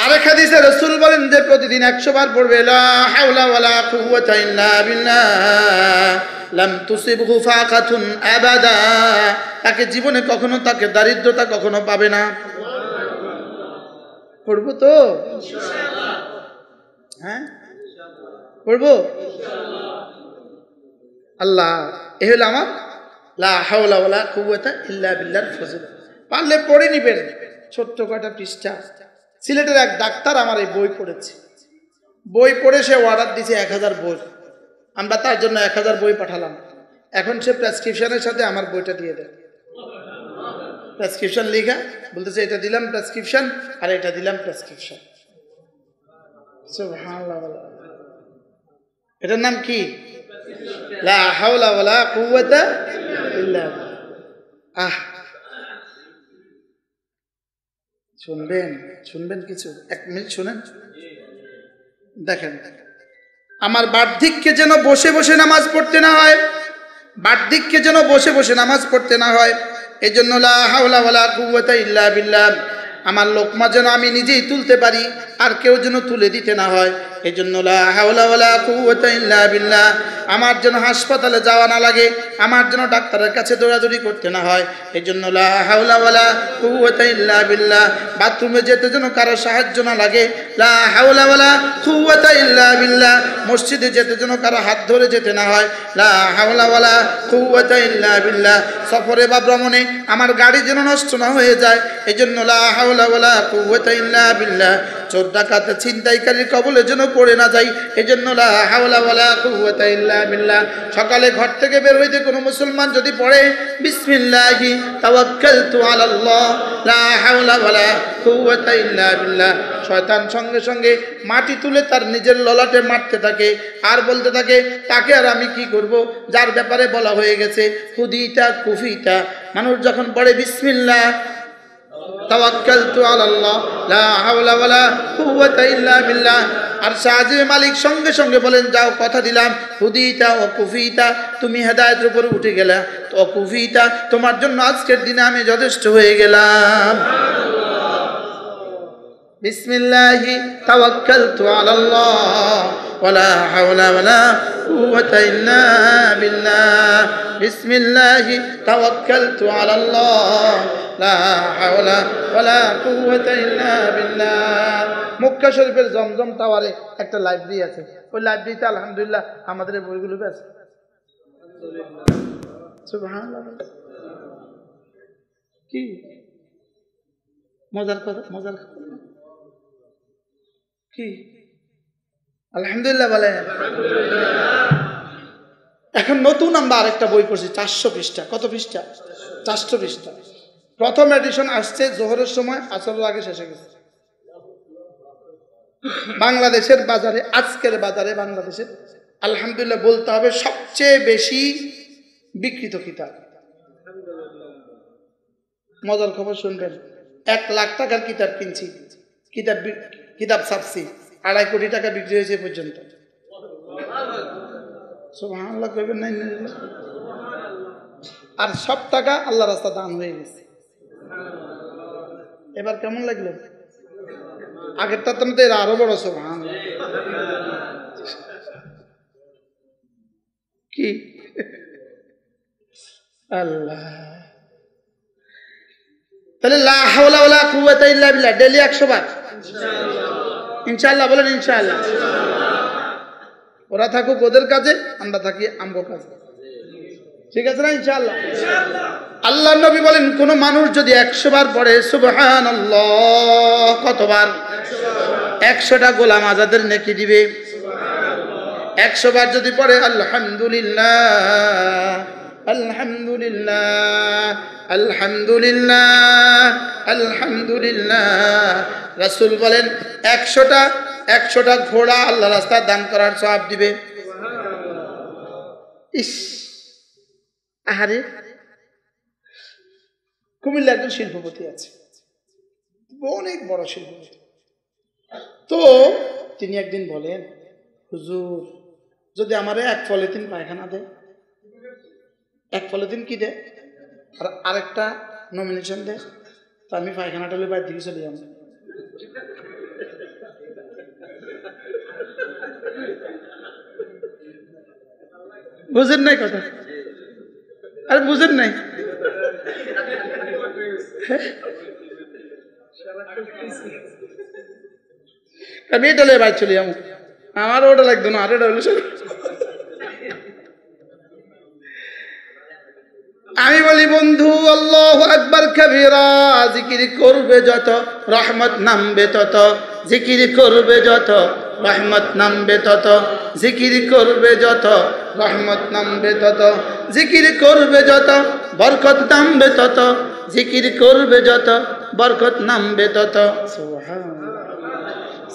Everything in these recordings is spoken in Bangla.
আরেক হাদিসে রাসূল বলেন যে প্রতিদিন 100 বার পড়বে লা হাওলা ওয়ালা কুওয়াতা ইল্লা বিল্লাহ লাম তুসিবহু ফাকাতুন আবাদা, তাকে জীবনে কখনো তাকে দারিদ্রতা কখনো পাবে না। পড়বো তো ইনশাআল্লাহ, হ্যাঁ পড়বো ইনশাআল্লাহ। আল্লাহ এ হলো আমার লা হাওলা ওয়ালা কুওয়াতা ইল্লা বিল্লাহর ফজিলত। পারলে পড়ে নিবেন, ছোট্ট কয়টা পৃষ্ঠা। সিলেটের এক ডাক্তার আমার এই বই পড়েছে, বই পড়ে সে অর্ডার দিয়েছে 1000 বই। আমরা তার জন্য 1000 বই পাঠালাম। এখন সে প্রেসক্রিপশনের সাথে আমার বইটা দিয়ে দেয়, প্রেসক্রিপশন লেখা, বলতেছে এটা দিলাম প্রেসক্রিপশন আর এটা দিলাম প্রেসক্রিপশন। সুবহানাল্লাহ। এটার নাম কি? লা হাওলা ওয়ালা কুওয়াতা ইল্লা বিল্লাহ। শুনবেন কিছু, 1 মিনিট শুনেন। দেখেন, আমার বার্ধক্যে যেন বসে বসে নামাজ পড়তে না হয়, বার্ধক্যে যেন বসে বসে নামাজ পড়তে না হয়, এই জন্য লা হাওলা ওয়ালা কুওয়াতা ইল্লা বিল্লাহ। আমার লোকমা যেন আমি নিজেই তুলতে পারি, আর কেউ যেন তুলে দিতে না হয়, এই জন্য লা হাওলা ওয়ালা কুওয়াতা ইল্লা বিল্লাহ। আমার যেন হাসপাতালে যাওয়া না লাগে, আমার যেন ডাক্তারের কাছে দৌড়াদৌড়ি করতে না হয়, এই জন্য লা হাওলা ওয়ালা কুওয়াতা ইল্লা বিল্লাহ। বাথরুমে যেতে যেন কারো সাহায্য না লাগে, লা হাওলা ওয়ালা কুওয়াতা ইল্লা বিল্লাহ। মসজিদে যেতে যেন কারো হাত ধরে যেতে না হয়, লা হাওলা ওয়ালা কুওয়াতা ইল্লা বিল্লাহ। সফরে বা ভ্রমণে আমার গাড়ি যেন নষ্ট না হয়ে যায়, এই জন্য লা হাওলা ওয়ালা কুওয়াতা ইল্লা বিল্লাহ। চোর ডাকাতে ছিনতাইকারীর কবলে যেন পড়ে না যাই, এই জন্য লা হাওলা ওয়ালা কুওয়াতা ইল্লা বিল্লাহ। সকালে ঘর থেকে বের হইতে কোনো মুসলমান যদি পড়ে বিসমিল্লাহি তাওয়াক্কালতু আলাল্লাহ লা হাওলা ওয়ালা কুওয়াতা ইল্লা বিল্লাহ, শয়তান সঙ্গে সঙ্গে মাটি তুলে তার নিজের ললাটে মারতে থাকে আর বলতে থাকে, তাকে আর আমি কি করব, যার ব্যাপারে বলা হয়ে গেছে হুদিতা কুফিতা। মানুষ যখন পড়ে বিসমিল্লাহ তাওয়াক্কালতু আলাল্লাহ লা হাওলা ওয়ালা কুওয়াতা ইল্লা বিল্লাহ, আর শাহজি মালিক সঙ্গে সঙ্গে বলেন, যাও কথা দিলাম হুদিতা ও কুফিতা, তুমি হেদায়েতের উপর উঠে গেলা, তো কুফিতা তোমার জন্য আজকের দিনে আমি যথেষ্ট হয়ে গেলাম। বিসমিল্লাহি তাওয়াক্কালতু আলাল্লাহ ওয়ালা হাওলা ওয়ালা কুওয়াতা ইল্লা বিল্লাহ, বিসমিল্লাহি তাওয়াক্কালতু আলাল্লাহ লা হাওলা ওয়ালা কুওয়াতা ইল্লা বিল্লাহ। মক্কা শরীফের জমজম টাওয়ারে একটা লাইব্রেরি আছে, ওই লাইব্রেরিতে আলহামদুলিল্লাহ আমাদের এই বইগুলো আছে। সুবহানাল্লাহ। কি মজার কথা, মজার কথা কি? আলহামদুলিল্লাহ বলেন। এখন নতুন আমরা আরেকটা বই পড়ছি, 400 পৃষ্ঠা। কত পৃষ্ঠা? 400 পৃষ্ঠা। প্রথম এডিশন আসছে জোহরের সময়, আসরের আগে শেষ হয়ে গেছে। বাংলাদেশের বাজারে, আজকের বাজারে বাংলাদেশের আলহামদুলিল্লাহ বলতে হবে সবচেয়ে বেশি বিক্রিত কিতাব। মজার খবর শুনবেন, 1 লাখ টাকার কিতাব কিনছি, কিতাব ছাপছি, 2.5 কোটি টাকা বিক্রি হয়েছে পর্যন্ত। সুবহানাল্লাহ কইবেন না? আর সব টাকা আল্লাহ রাস্তা দান হয়ে গেছে। এবার কেমন লাগলো? আগেরটা তো এর আরো বড়। সুবহানাল্লাহ। কি আল্লাহ। তাহলে লা হাওলা ওয়ালা কুওয়াতা ইল্লা বিল্লাহ ডেইলি 100 বার ইনশাআল্লাহ বলেন। ইনশাআল্লাহ। ওরা থাকুক ওদের কাজে, আমরা থাকি আমগো কাজে, ঠিক আছে না? ইনশাআল্লাহ। আল্লাহর নবী বলেন, কোন মানুষ যদি 100 বার পড়ে সুবহানাল্লাহ, কতবার? 100টা গোলাম আজাদের নেকি দিবে। 100 বার যদি পড়ে আলহামদুলিল্লাহ আলহামদুলিল্লাহ আলহামদুলিল্লাহ আলহামদুলিল্লাহ, রাসূল বলেন 100টা ঘোড়া আল্লাহ রাস্তায় দান করার সওয়াব দিবে। ইস, আহারে। কুমিল্লা একজন শিল্পপতি আছে, অনেক বড় শিল্পপতি। তো তিনি একদিন বলেন, হুজুর যদি আমারে 1 পলিথিন পায়খানা দেয়, 1 পলিথিন কি দেয়, আর আরেকটা নমিনেশন দেয়, তো আমি পায়খানাটা বাইর দিকে চলে যাব। বুঝেন নাই কথা? আরে বুঝেন নাই? আমি এটা লে ভাই চলি আমার ওটা লাগতো না, আর এটা হলো আমি বলি বন্ধু আল্লাহু আকবার কবীরা, জিকির করবে যত রহমত নামবে তত, জিকির করবে যত রহমত নামবে তত, জিকির করবে যত রহমত নামবে তত, জিকির করবে যত বরকত নামবে তত, জিকির করবে যত বরকত নামবে তত।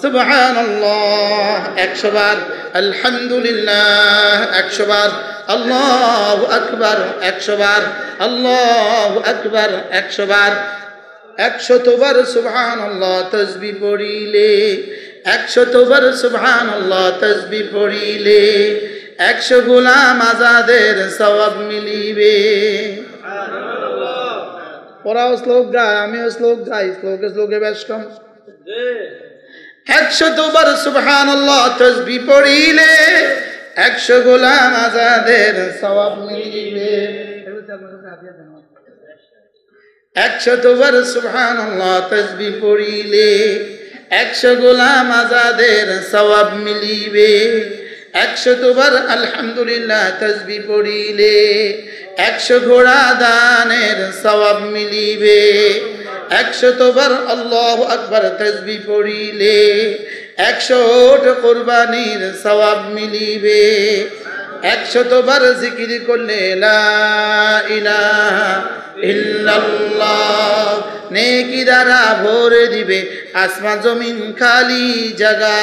সুবহানাল্লাহ 100 বার, আলহামদুলিল্লাহ 100 বার, আল্লাহু আকবার 100 বার, আল্লাহু আকবার 100 বার, 100 বার সুবহানাল্লাহ তাসবিহ পড়িলে, 100 বার সুবহানাল্লাহ তাসবিহ পড়িলে 100 গোলাম আজাদের সওয়াব মিলিবে। ওরাও শ্লোক গায়, আমিও শ্লোক গাই, শ্লোকে বেশ কম। 100 বার সুবহানাল্লাহ তাসবিহ পড়িলে 100 গোলাম আজাদের সওয়াব মিলিবে। 100 বার সুবহানাল্লাহ তাসবিহ পড়িলে 100 গোলাম আজাদের সওয়াব মিলিবে। 100 বার আলহামদুলিল্লাহ তাসবিহ পড়িলে 100 ঘোড়া দানের সওয়াব মিলিবে। 100 বার আল্লাহু আকবার তাসবিহ পড়িলে 100 ওট কুরবানির সওয়াব মিলিবে। 100 বার জিকির করলে লা ইলাহা ইল্লাল্লাহ নেকি দ্বারা ভরে দিবে আসমান জমিন খালি জায়গা।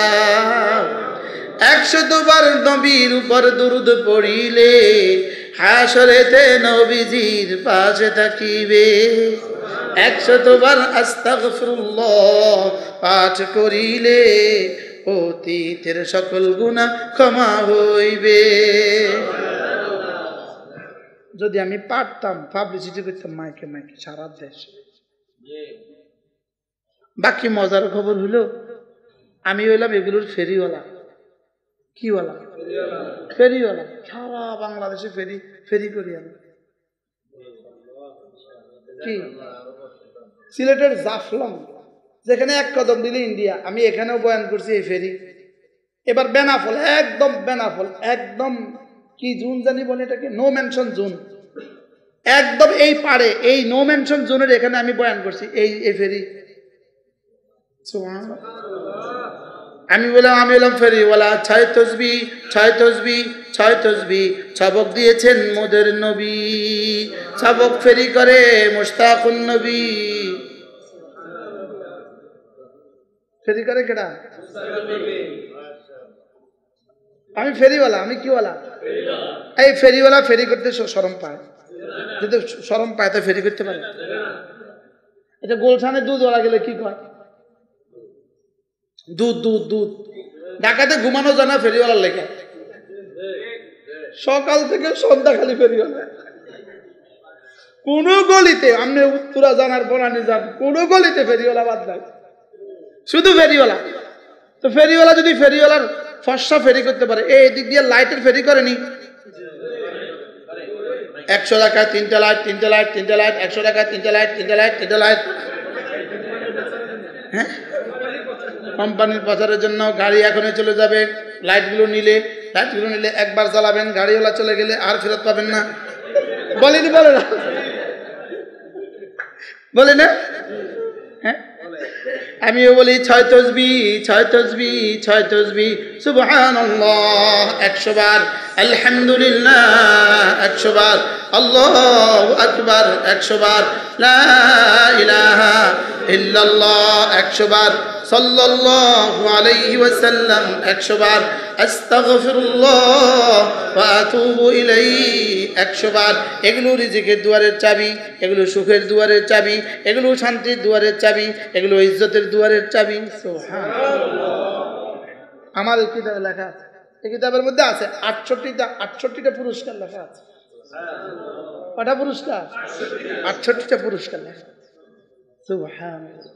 100 বার নবীর উপর দুরূদ পড়িলে হাসরেতে নবীজির পাশে থাকিবে। 100 বার আস্তাগফিরুল্লাহ পাঠ করিলে অতীতের সকল গুনাহ ক্ষমা হইবে। যদি আমি পারতাম পাবলিসিটি করতাম মাইকে মাইকে সারা দেশে। বাকি মজার খবর হলো আমি হইলাম এগুলোর ফেরিওয়ালা। কিওয়ালা? ফেরিওয়ালা। সারা বাংলাদেশে ফেরি করি আমি। কি সিলেটের জাফলং, যেখানে এক কদম দিলে ইন্ডিয়া, আমি এখানেও বয়ান করছি এই ফেরি। এবার বেনাফল, একদম বেনাফল, একদম কি জোন জানি বলে এটাকে, নো মেনশন জোন, একদম এই পারে, এই নো মেনশন জোনের এখানে আমি বয়ান করছি এই ফেরি। আমি বললাম ফেরিওয়ালা। 6 তসবিহ 6 তসবিহ 6 তসবিহ সবক দিয়েছেন মোদের নবী, সবক ফেরি করে মুশতাকুন নবী। ফেরি করে কেডা? আমি ফেরিওয়ালা। আমি কিওয়ালা? এই ফেরিওয়ালা ফেরি করতে শরম পায়, যদি শরম পায় তো ফেরি করতে পারে। এটা গোলশানে দুধওয়ালা গেলে কি কয়? দুধ দুধ দুধ। ঢাকাতে ঘুমানো জানা ফেরিওয়ালার লেখা, সকাল থেকে সন্ধ্যা খালি ফেরিওয়ালা। কোন গলিতে, আপনি উত্তরা জানার বনানি যান, কোন গলিতে ফেরিওয়ালা বাদ নাই, শুধু ফেরিওয়ালা। তো ফেরিওয়ালা যদি ফেরিওয়ালার ফর্সা ফেরি করতে পারে, এই দিক দিয়ে লাইটের ফেরি করেনি? 100 টাকায় 3টে লাইট, 3টে লাইট, 3টে লাইট, 100 টাকায় 3টে লাইট, 3টে লাইট, 3টে লাইট। হ্যাঁ, কোম্পানির প্রচারের জন্য গাড়ি এখনই চলে যাবে। লাইটগুলো নিলে একবার চালাবেন, গাড়িওয়ালা চলে গেলে আর ফেরত পাবেন না। বলেনি? বলে না? বলে না? হ্যাঁ, আমিও বলি 6 তসবিহ 6 তসবিহ 6 তসবিহ সুবহানাল্লাহ 100 বার, আলহামদুলিল্লাহ 100 বার, আল্লাহু আকবার 100 বার, লা ইলাহা ইল্লাল্লাহ 100 বার, সাল্লাল্লাহু আলাইহি ওয়াসাল্লাম 100 বার, আস্তাগফিরুল্লাহ ওয়া আতুবু ইলাইহি 100 বার। এগুলো রিজিকের দুয়ারের চাবি, এগুলো সুখের দুয়ারের চাবি, এগুলো শান্তির দুয়ারের চাবি, এগুলো ইজ্জতের দুয়ারের চাবি। সুবহানাল্লাহ। আমার এই কিতাবে লেখা আছে, এই কিতাবের মধ্যে আছে 68টা পুরস্কার লেখা আছে। কটা পুরস্কার? 68টা পুরস্কার লেখা। সুবহানাল্লাহ।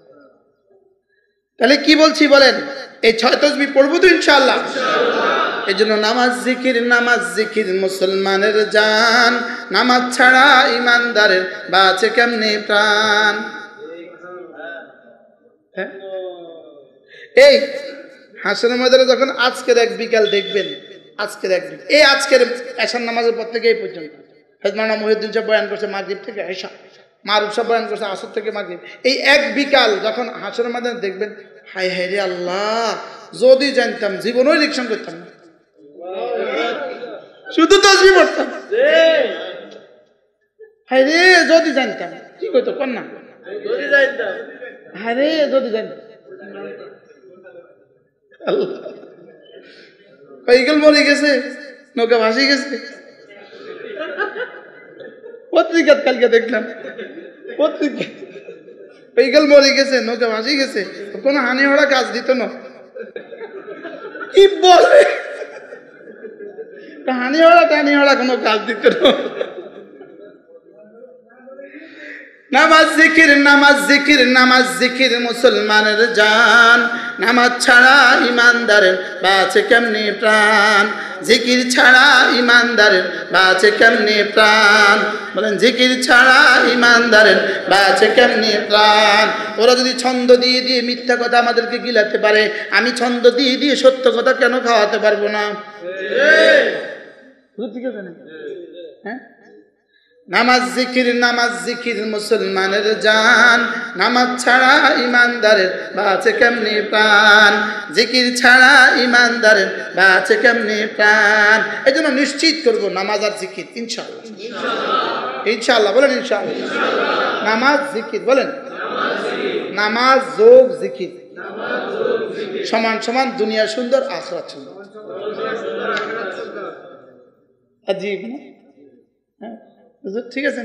তাহলে কি বলছি বলেন? এই 6 তসবিহ পড়বো তো ইনশাআল্লাহ। এজন্য নামাজ জিকির মুসলমানের জান, নামাজ ছাড়া ইমানদারের বাঁচে কেমনে প্রাণ। এই হাসরের ময়দানে যখন আজকের এক বিকাল দেখবেন, আজকের এশার নামাজের পর থেকে এই পর্যন্ত মাওলানা মহিউদ্দিন সাহেব বয়ান করছে মাগরিব থেকে এশা, মারুফ সাহেব বয়ান করছে আসর থেকে মাগরিব, এই এক বিকাল যখন হাসরের ময়দানে দেখবেন, হায় হায় রে আল্লাহ, যদি জানতাম জীবনও ইলেকশন করতাম না, শুধু তাসবিহ পড়তাম। হায় রে যদি জানতাম, কি কইতো কোন না, হায় রে যদি জানতাম। ইগল মরে গেছে, নৌকা ভাসি গেছে, পত্রিকা কালকে দেখলাম, পত্রিকা ইগল মরে গেছে, নৌকা ভাসি গেছে, কোনো হানি হওয়া কাজ দিত না। কি বলে হানি হওয়া কোনো কাজ দিত না। নামাজ জিকির মুসলমানের জান, নামাজ ছাড়া ইমানদারের বাঁচে কেমনে প্রাণ, জিকির ছাড়া ইমানদারের বাঁচে কেমনে প্রাণ, বলেন জিকির ছাড়া ইমানদারের বাঁচে কেমনে প্রাণ। ওরা যদি ছন্দ দিয়ে দিয়ে মিথ্যা কথা আমাদেরকে গিলাতে পারে, আমি ছন্দ দিয়ে দিয়ে সত্য কথা কেন খাওয়াতে পারবো না? হ্যাঁ, নামাজ জিকির মুসলমানের জান, নামাজ ছাড়া ইমানদারের বাঁচে কেমনে প্রাণ, জিকির ছাড়া ইমানদারের বাঁচে কেমনে প্রাণ। এই জন্য নিশ্চিত করবো নামাজ আর জিকির ইনশাআল্লাহ, ইনশাআল্লাহ বলেন ইনশাআল্লাহ। নামাজ জিকির বলেন, নামাজ যোগ জিকির সমান সমান, দুনিয়া সুন্দর আখিরাত সুন্দর। আজীব না? ঠিক আছে,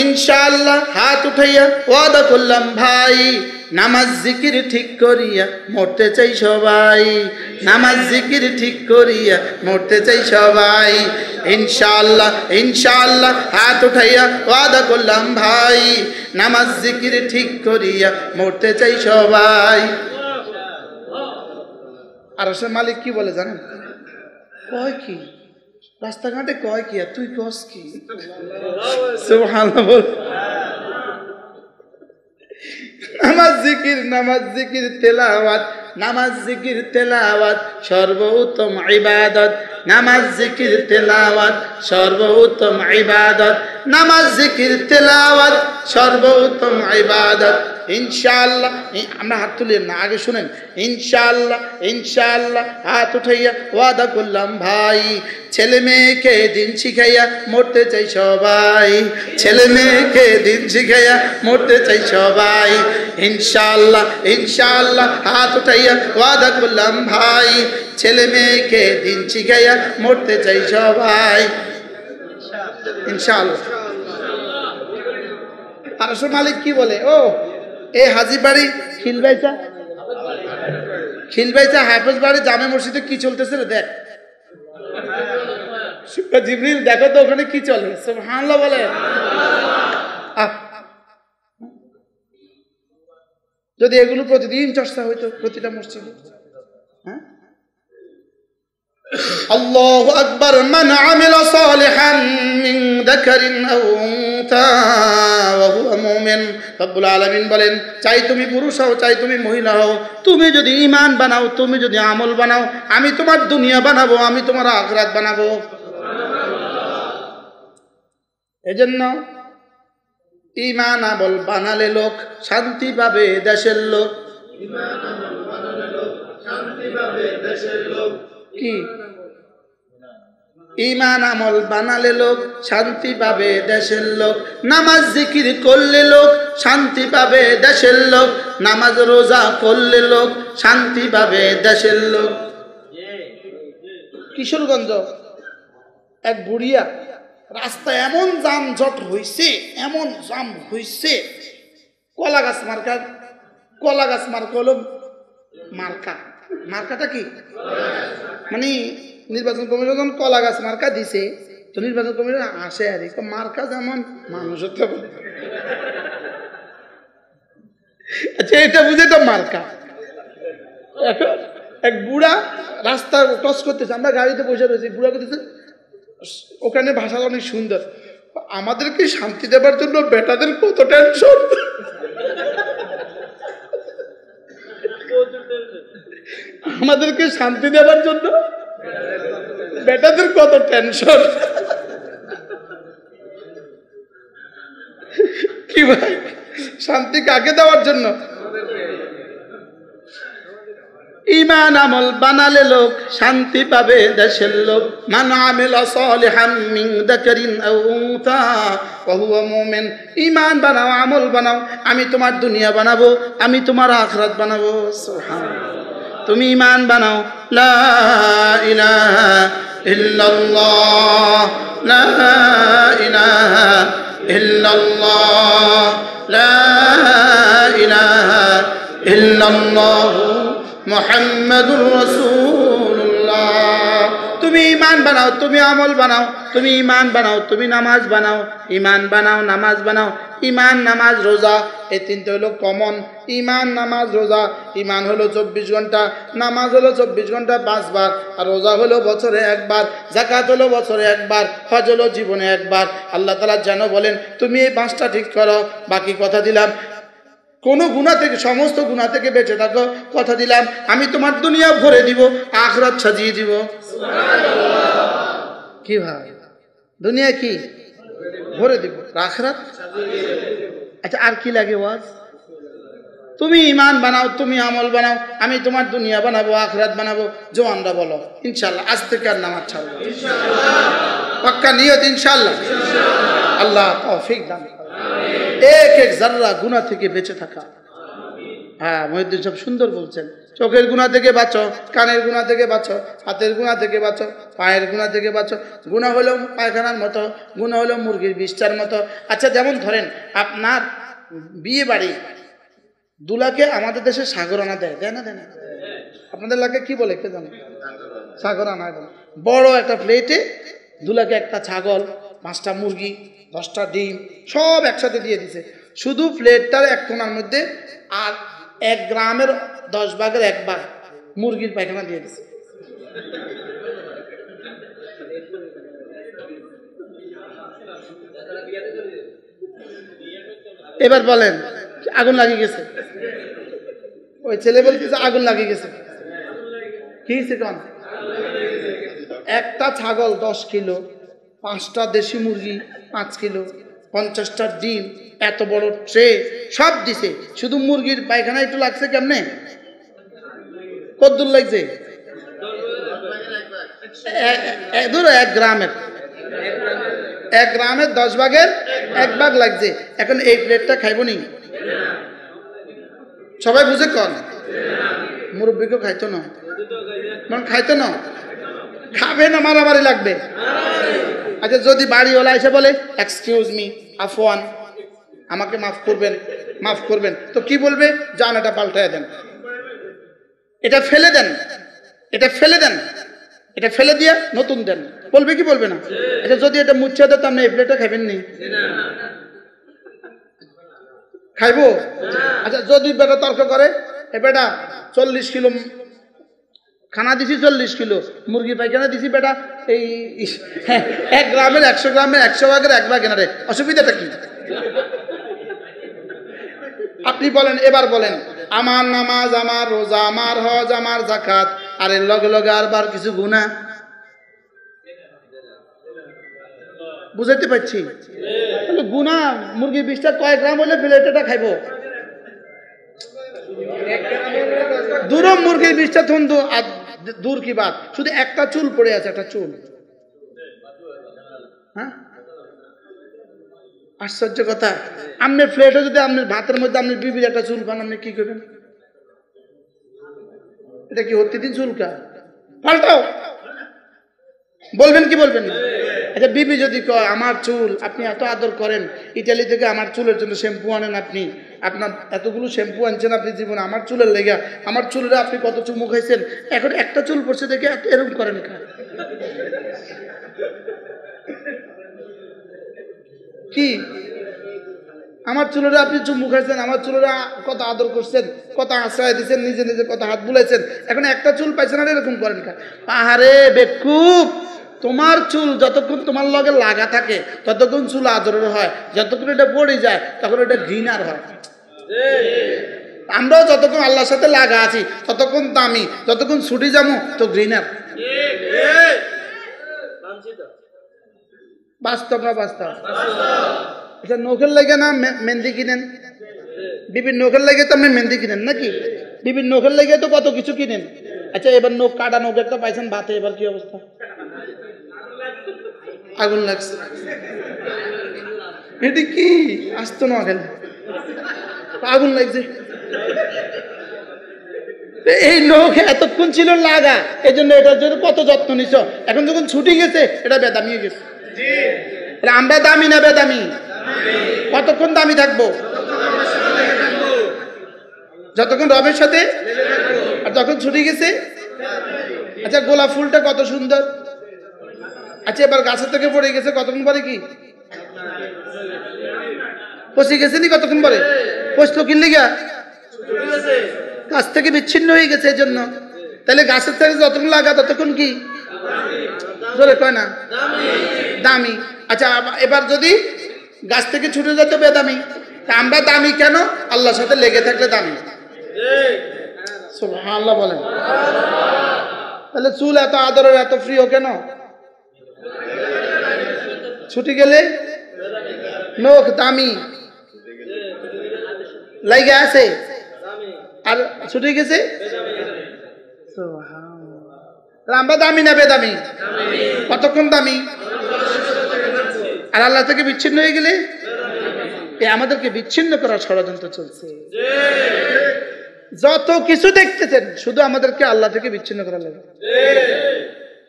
ইনশাআল্লাহ হাত উঠাইয়া ওয়াদা করলাম ভাই, নামাজ জিকির ঠিক করিয়া মরতে চাই সবাই, নামাজ জিকির ঠিক করিয়া মরতে চাই সবাই। ইনশাআল্লাহ হাত উঠাইয়া ওয়াদা করলাম ভাই, নামাজ জিকির ঠিক করিয়া মরতে চাই সবাই। আর সে মালিক কি বলে জানেন? কয় কি রাস্তাঘাটে কয় কি, আর তুই কস কি? সুবহানাল্লাহ বল। নামাজ জিকির তেলাওয়াত সর্বোত্তম ইবাদত, নামাজ জিকির তেলাওয়াত সর্বোত্তম ইবাদত, নামাজ জিকির তেলাওয়াত সর্বোত্তম ইবাদত। ইনশাআল্লাহ, আমরা হাত তুলিয়ে না, আগে শুনেন। ইনশাআল্লাহ হাত উঠাইয়া ওয়াদা করলাম ভাই, ছেলে মেয়েকে দিন শিখাইয়া মরতে চাই সবাই, ছেলে মেয়েকে দিন শিখাইয়া মরতে চাই সবাই। ইনশাআল্লাহ হাত উঠাইয়া ওয়াদা করলাম ভাই, ছেলে মেয়েকে দিন শিখাইয়া মরতে চাই সবাই। ইনশাআল্লাহ। আর মালিক কি বলে? ও এ হাজি বাড়ি খিলবাইচা হাফেজ বাড়ি জামে মসজিদে কি চলতেছে রে দেখ। জিবরিল দেখো তো ওখানে কি চলে। সুবহানাল্লাহ বলে। যদি এগুলো প্রতিদিন চর্চা হইতো প্রতিটা মসজিদে। হ্যাঁ, আল্লাহু আকবার। মান আমিলা সালিহান মিন যাকারিন আও উনসা ওয়া হুয়া মুমিন। রব্বুল আলামিন বলেন, চাই তুমি পুরুষ হও চাই তুমি মহিলা হও, তুমি যদি ঈমান বানাও, তুমি যদি আমল বানাও, আমি তোমার দুনিয়া বানাবো, আমি তোমার আখিরাত বানাবো। এজন্য ঈমান আমল বানালে লোক শান্তি পাবে দেশের লোক। ঈমান আমল বানালে লোক শান্তি পাবে দেশের লোক। কি? ঈমান আমল বানালে লোক শান্তি পাবে দেশের লোক। নামাজ জিকির করলে লোক শান্তি পাবে দেশের লোক। নামাজ রোজা করলে লোক শান্তি পাবে দেশের লোক। কিশোরগঞ্জ এক বুড়িয়া রাস্তায় এমন যানজট হইছে, এমন জাম হইছে, কলা গাছ মার্কা হলো মার্কাটা কি মানে নির্বাচন কমিশন কলা গাছ মার্কা দিছে, তো নির্বাচন কমিশন আসে আর মার্কা যেমন মানুষ হতে পারে। আচ্ছা, এটা বুঝে তো মার্কা। এক বুড়া রাস্তা ক্রস করতেছে, আমরা গাড়িতে বসে রয়েছি, বুড়া করতেছে, ওখানে ভাষা অনেক সুন্দর, আমাদেরকে শান্তি দেবার জন্য বেটাদের কত টেনশন, আমাদেরকে শান্তি দেবার জন্য বেটাদের কত টেনশন। কি ভাই, শান্তি কাকে দেওয়ার জন্য? ইমান আমল বানালে লোক শান্তি পাবে দেশের লোক। মান আমিলা সালিহাম মিন যাকারিন আও উনসা ওয়া হুয়া মুমিন। ইমান বানাও, আমল বানাও, আমি তোমার দুনিয়া বানাবো, আমি তোমার আখিরাত বানাবো। সুবহানাল্লাহ। তুমি ইমান বানাও, লা ইলাহা ইল্লাল্লাহ, লা ইলাহা ইল্লাল্লাহ, লা ইলাহা ইল্লাল্লাহ মুহাম্মাদুর রাসূলুল্লাহ। তুমি ইমান বানাও, তুমি আমল বানাও, তুমি ইমান বানাও, তুমি নামাজ বানাও, ইমান বানাও, নামাজ বানাও। ইমান, নামাজ, রোজা, এই তিনটে হলো কমন। ইমান, নামাজ, রোজা। ইমান হলো 24 ঘন্টা, নামাজ হলো 24 ঘন্টা 5 বার, আর রোজা হলো বছরে একবার, যাকাত হলো বছরে একবার, হজ হলো জীবনে একবার। আল্লাহ তাআলা যেন বলেন তুমি এই 5টা ঠিক করো, বাকি কথা দিলাম কোন গুনাহ থেকে, সমস্ত গুনাহ থেকে বেঁচে থাকো, কথা দিলাম আমি তোমার দুনিয়া ভরে দিব, আখিরাত সাজিয়ে দিব। সুবহানাল্লাহ। কি ভাই, দুনিয়া কি ভরে দিব, আখিরাত সাজিয়ে দিব। আচ্ছা, আর কি লাগে ওয়াজ? তুমি ইমান বানাও, তুমি আমল বানাও, আমি তোমার দুনিয়া বানাবো, আখিরাত বানাবো। জওয়ানরা বলো ইনশাআল্লাহ, আজ থেকে আর নামাজ ছাড়বো ইনশাআল্লাহ, পাক্কা নিয়ত ইনশাআল্লাহ। আল্লাহ তৌফিক দান করুন। এক এক জাররা গুনাহ থেকে বেঁচে থাকা। হ্যাঁ, মুহিদ্দিন সব সুন্দর বলছেন, চোখের গুনাহ থেকে বাঁচো, কানের গুনাহ থেকে বাঁচো, হাতের গুনাহ থেকে বাঁচো, পায়ের গুনাহ থেকে বাঁচো। গুনাহ হলো পায়খানার মতো, গুনাহ হলো মুরগির বিষ্ঠার মতো। আচ্ছা, যেমন ধরেন আপনার বিয়ে বাড়ি, দুলাকে আমাদের দেশে সাগরানা দেয়, দেয় না? দেয় না? আপনাদের এলাকায় কি বলে কে জানে? সাগরানা। বড় একটা প্লেটে দুলাকে একটা ছাগল, 5টা মুরগি, 10টা ডিম সব একসাথে দিয়ে দিছে, শুধু প্লেটটার এক কোণার মধ্যে আর 1 গ্রামের 10 ভাগের 1 ভাগ মুরগির পায়খানা দিয়ে দিছে। এবার বলেন, আগুন লাগিয়ে গেছে? ওই ছেলে বলতেছে আগুন লাগিয়ে গেছে। কি হয়েছে কোন? একটা ছাগল 10 কিলো, 5টা দেশি মুরগি 5 কিলো, 50টা ডিম, এত বড় ট্রে সব দিছে, শুধু মুরগির পায়খানা একটু লাগছে। কেমনে? কতদূর লাগছে? 1 গ্রামের 10 ভাগের 1 ভাগ লাগছে। এখন এই প্লেটটা খাইব নি? সবাই বুঝে কন? মুরব্বীকেও খাইতো না, মানে খাইতো না, খাবে না, মারামারি লাগবে। আচ্ছা, যদি বাড়িওয়ালা এসে বলে এক্সকিউজ মি, আফওয়ান, আমাকে মাফ করবেন, মাফ করবেন, তো কি বলবে? যান এটা পাল্টায় দেন, এটা ফেলে দেন, এটা ফেলে দেন, এটা ফেলে দিয়ে নতুন দেন, বলবে কি বলবে না? আচ্ছা, যদি এটা মুচ্ছা দেন, আপনি এই প্লেটটা খাবেন নি? খাইবো? আচ্ছা, যদি বেটা তর্ক করে, এ বেটা 40 কিলো খানা দিছি, 40 কিলো মুরগি পায়খানা দিছি, বেটা এই 1 গ্রামের 100 গ্রামের 100 ভাগের 1 ভাগ এনারে, অসুবিধাটা কি? আপনি বলেন, এবার বলেন, আমার নামাজ, আমার রোজা, আমার হজ, আমার যাকাত, আর এর লগে লগে আরবার কিছু গুনাহ, বুঝাইতে পারছি? গুনাহ মুরগি 20টা কয় গ্রাম হলে প্লেটটা খাইবো? দূর মুরগির 20টা থন্দ, আর দূর কি বাত, শুধু একটা চুল পড়ে আছে, একটা চুল। হ্যাঁ, আশ্চর্য কথা। আপনার প্লেটে যদি আপনার ভাতের মধ্যে আপনার বিবির একটা চুল পান, আপনি কি করবেন? এটা কি প্রতিদিন চুলকা? পাল্টাও, বলবেন কি বলবেন না? আচ্ছা, বিবি যদি কয় আমার চুল আপনি এত আদর করেন, ইটালি থেকে আমার চুলের জন্য শ্যাম্পু আনেন, আপনি আপনার এতগুলো শ্যাম্পু আনছেন আপনি জীবনে আমার চুলের লেগে, আমার চুলের আপনি কত চুমু খাইছেন, এখন একটা চুল পড়ছে দেখে এরকম করেন কি? আমার চুলেরা আপনি চুম্বু খাইছেন, আমার চুলেরা কত আদর করছেন, কত আশ্রয় দিচ্ছেন, নিজে নিজে কত হাত বুলাইছেন, এখন একটা চুল পাইছেন আর এরকম করেন কা? আহারে বেকুব, তোমার চুল যতক্ষণ তোমার লগে লাগা থাকে ততক্ষণ চুল আদরের হয়, যতক্ষণ এটা পড়ে যায় তখন এটা ঘৃণার হয়। আমরাও যতক্ষণ আল্লাহর সাথে লাগা আছি ততক্ষণ দামি, যতক্ষণ ছুটি যাবো তো ঘৃণার। বাস্তব না বাস্তব? আচ্ছা, নখের লাগে না মেহেন্দি কিনেন, বিভিন্ন নখের লাগে তো আপনি মেহেন্দি কিনেন নাকি? বিভিন্ন নখের লাগে তো কত কিছু কিনেন। আচ্ছা, এবার নখ কাটা নখ একটা পাইছেন ভাতে, এবার কি অবস্থা? আগুন লাগছে। এটি কি আসতো না খেলে আগুন লাগছে। এই নখ এতক্ষণ ছিল লাগা, এই জন্য এটার জন্য কত যত্ন নিছ, এখন যখন ছুটি গেছে এটা বেদামি হয়ে গেছে। আমরা দামি না বেদামি? কতক্ষণ দামি থাকবো? যতক্ষণ রবের সাথে, আর যখন ছুটি গেছে। আচ্ছা, গোলাপ ফুলটা কত সুন্দর, আচ্ছা এবার গাছের থেকে পড়ে গেছে, কতক্ষণ পরে কি পচে গেছে নি? কতক্ষণ পরে পচলো? কিনলে গা গাছ থেকে বিচ্ছিন্ন হয়ে গেছে এই জন্য। তাহলে গাছের থেকে যতক্ষণ লাগা ততক্ষণ কি জোরে কয় না দামি? আচ্ছা, এবার যদি গাছ থেকে ছুটে যেত বেদামি, তা আমরা দামি কেন? আল্লাহর সাথে লেগে থাকলে দামি। সুবহানাল্লাহ বলেন। তাহলে চুল এত আদরের, এত প্রিয় কেন? ছুটি গেলে নখ দামি লাগে আছে, আর ছুটি গেছে। আমরা দামি না বেদামি? কতক্ষণ দামি? আর আল্লাহ থেকে বিচ্ছিন্ন হয়ে গেলে আমাদেরকে বিচ্ছিন্ন করার ষড়যন্ত্র চলছে। যত কিছু দেখতেছেন শুধু আমাদেরকে আল্লাহ থেকে বিচ্ছিন্ন করা লাগে।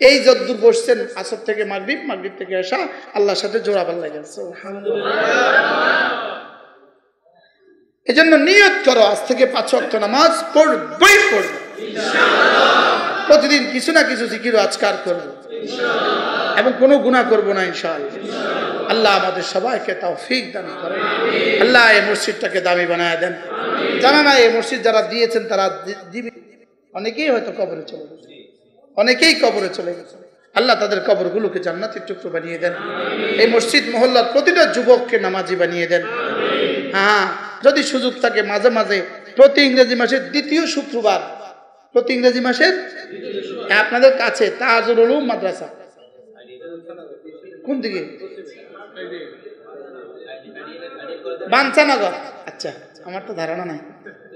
এই যদ্দূর বসছেন আসর থেকে মাগরিব, মাগরিব থেকে এশা, আল্লাহর সাথে জোড়াবার লাগে। এজন্য নিয়ত করো আজ থেকে 5 ওয়াক্ত নামাজ পড়বই পড়ব, প্রতিদিন কিছু না কিছু জিকির ও আজকার করব, এবং কোনো গুনাহ করব না ইনশাআল্লাহ। আল্লাহ আমাদের সবাইকে তৌফিক দান করেন। আল্লাহ এই মসজিদটাকে দামি বানায় দেন। জানা না এই মসজিদ যারা দিয়েছেন তারা জীবিত, অনেকেই হয়তো কবরে চলে গেছে, অনেকেই কবরে চলে গেছে। আল্লাহ তাদের কবরগুলোকে জান্নাতের টুকরো বানিয়ে দেন। এই মসজিদ মহল্লার প্রতিটা যুবককে নামাজি বানিয়ে দেন। হ্যাঁ, যদি সুযোগ থাকে মাঝে মাঝে প্রতি ইংরেজি মাসের 2য় শুক্রবার, প্রতি ইংরেজি মাসের আপনাদের কাছে তাজুল উলুম মাদ্রাসা, কোন দিকে? বাঞ্ছানগর। আচ্ছা, আমার তো ধারণা নাই।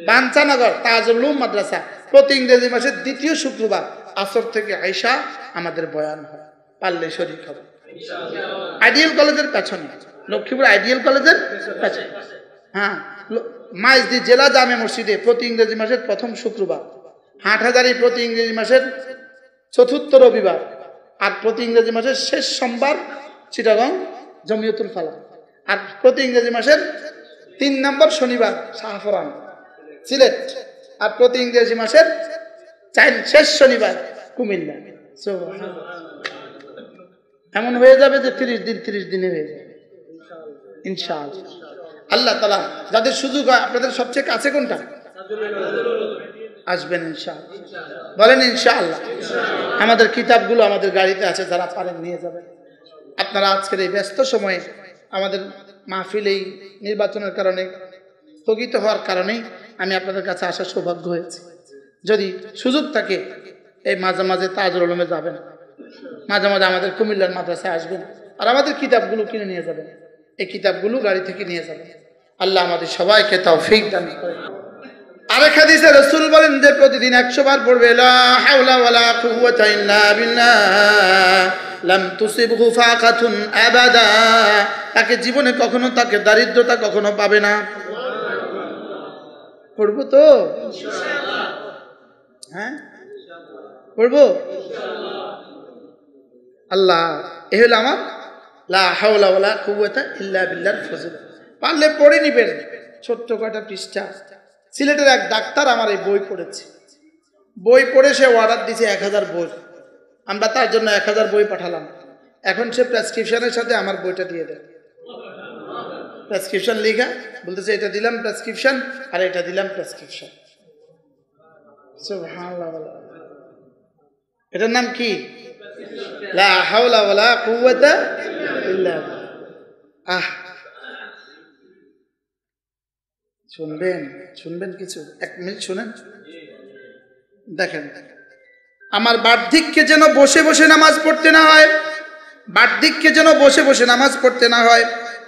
বাঞ্ছানগর তাজুল উলুম মাদ্রাসা প্রতি ইংরেজি মাসের 2য় শুক্রবার আসর থেকে আয়শা আমাদের বয়ান হয়। পারলে শরীর হবে। আইডিয়াল কলেজের পেছনে, লক্ষ্মীপুর আইডিয়াল কলেজের পেছনে। হ্যাঁ, মাইজদি জেলা জামে মসজিদে প্রতি ইংরেজি মাসের 1ম শুক্রবার, হাটহাজারী প্রতি ইংরেজি মাসের 4র্থ রবিবার, আর প্রতি ইংরেজি মাসের শেষ সোমবার চিটাগং জমিয়তুল ফালাহ, আর প্রতি ইংরেজি মাসের 3 নম্বর শনিবার শাহফরান সিলেট, আর প্রতি ইংরেজি মাসের শেষ শনিবার কুমিল্লা। এমন হয়ে যাবে যে 30 দিনে হয়ে যাবে ইনশাআল্লাহ। আল্লাহ তাআলা যাদের সুযোগ হয়, আপনাদের সবচেয়ে কাছে কোনটা? আসবেন ইনশাআল্লাহ, বলেন ইনশাআল্লাহ। আমাদের কিতাবগুলো আমাদের গাড়িতে আছে, যারা পারেন নিয়ে যাবেন। আপনারা আজকের এই ব্যস্ত সময়ে আমাদের মাহফিল এই নির্বাচনের কারণে স্থগিত হওয়ার কারণেই আমি আপনাদের কাছে আসার সৌভাগ্য হয়েছে। যদি সুযোগ থাকে এই মাঝে মাঝে তাজুল উলুমে যাবেন, মাঝে মাঝে আমাদের কুমিল্লার মাদ্রাসায় আসবেন, আর আমাদের কিতাবগুলো কিনে নিয়ে যাবেন। এই কিতাবগুলো গাড়ি থেকে নিয়ে যাবেন। আল্লাহ আমাদের সবাইকে তৌফিক দান করেন। আরেক হাদিসে রাসূল বলেন যে প্রতিদিন 100 বার পড়বে লা হাওলা ওয়ালা কুওয়াতা ইল্লা বিল্লাহ লাম তুসিবহু ফাকাতুন আবাদা, তাকে জীবনে কখনো তাকে দারিদ্রতা কখনো পাবে না। পড়ব তো ইনশাআল্লাহ? হ্যাঁ পড়ব ইনশাআল্লাহ। আল্লাহ, এই হলো আমার লা হাওলা ওয়ালা কুওয়াতা ইল্লা বিল্লাহর ফজিলত। পারলে পড়ে নিবেন, ছোট্ট কয়টা পৃষ্ঠা। সিলেটের এক ডাক্তার আমার এই বই পড়েছে, বই পড়ে সে অর্ডার দিয়েছে 1000 বই। আমরা তার জন্য 1000 বই পাঠালাম। এখন সে প্রেসক্রিপশনের সাথে আমার বইটা দিয়ে দেয়। প্রেসক্রিপশন লেখা, বলতেছে এটা দিলাম প্রেসক্রিপশন আর এটা দিলাম প্রেসক্রিপশন। সুবহানাল্লাহ। এটার নাম কি? লা হাওলা ওয়ালা কুওয়াতা ইল্লা বিল্লাহ। শুনবেন কিছু, 1 মিনিট শুনেন। দেখেন, আমার বার্ধক্যে যেন বসে বসে নামাজ পড়তে না হয়, বার্ধক্যে যেন বসে বসে নামাজ পড়তে না হয়,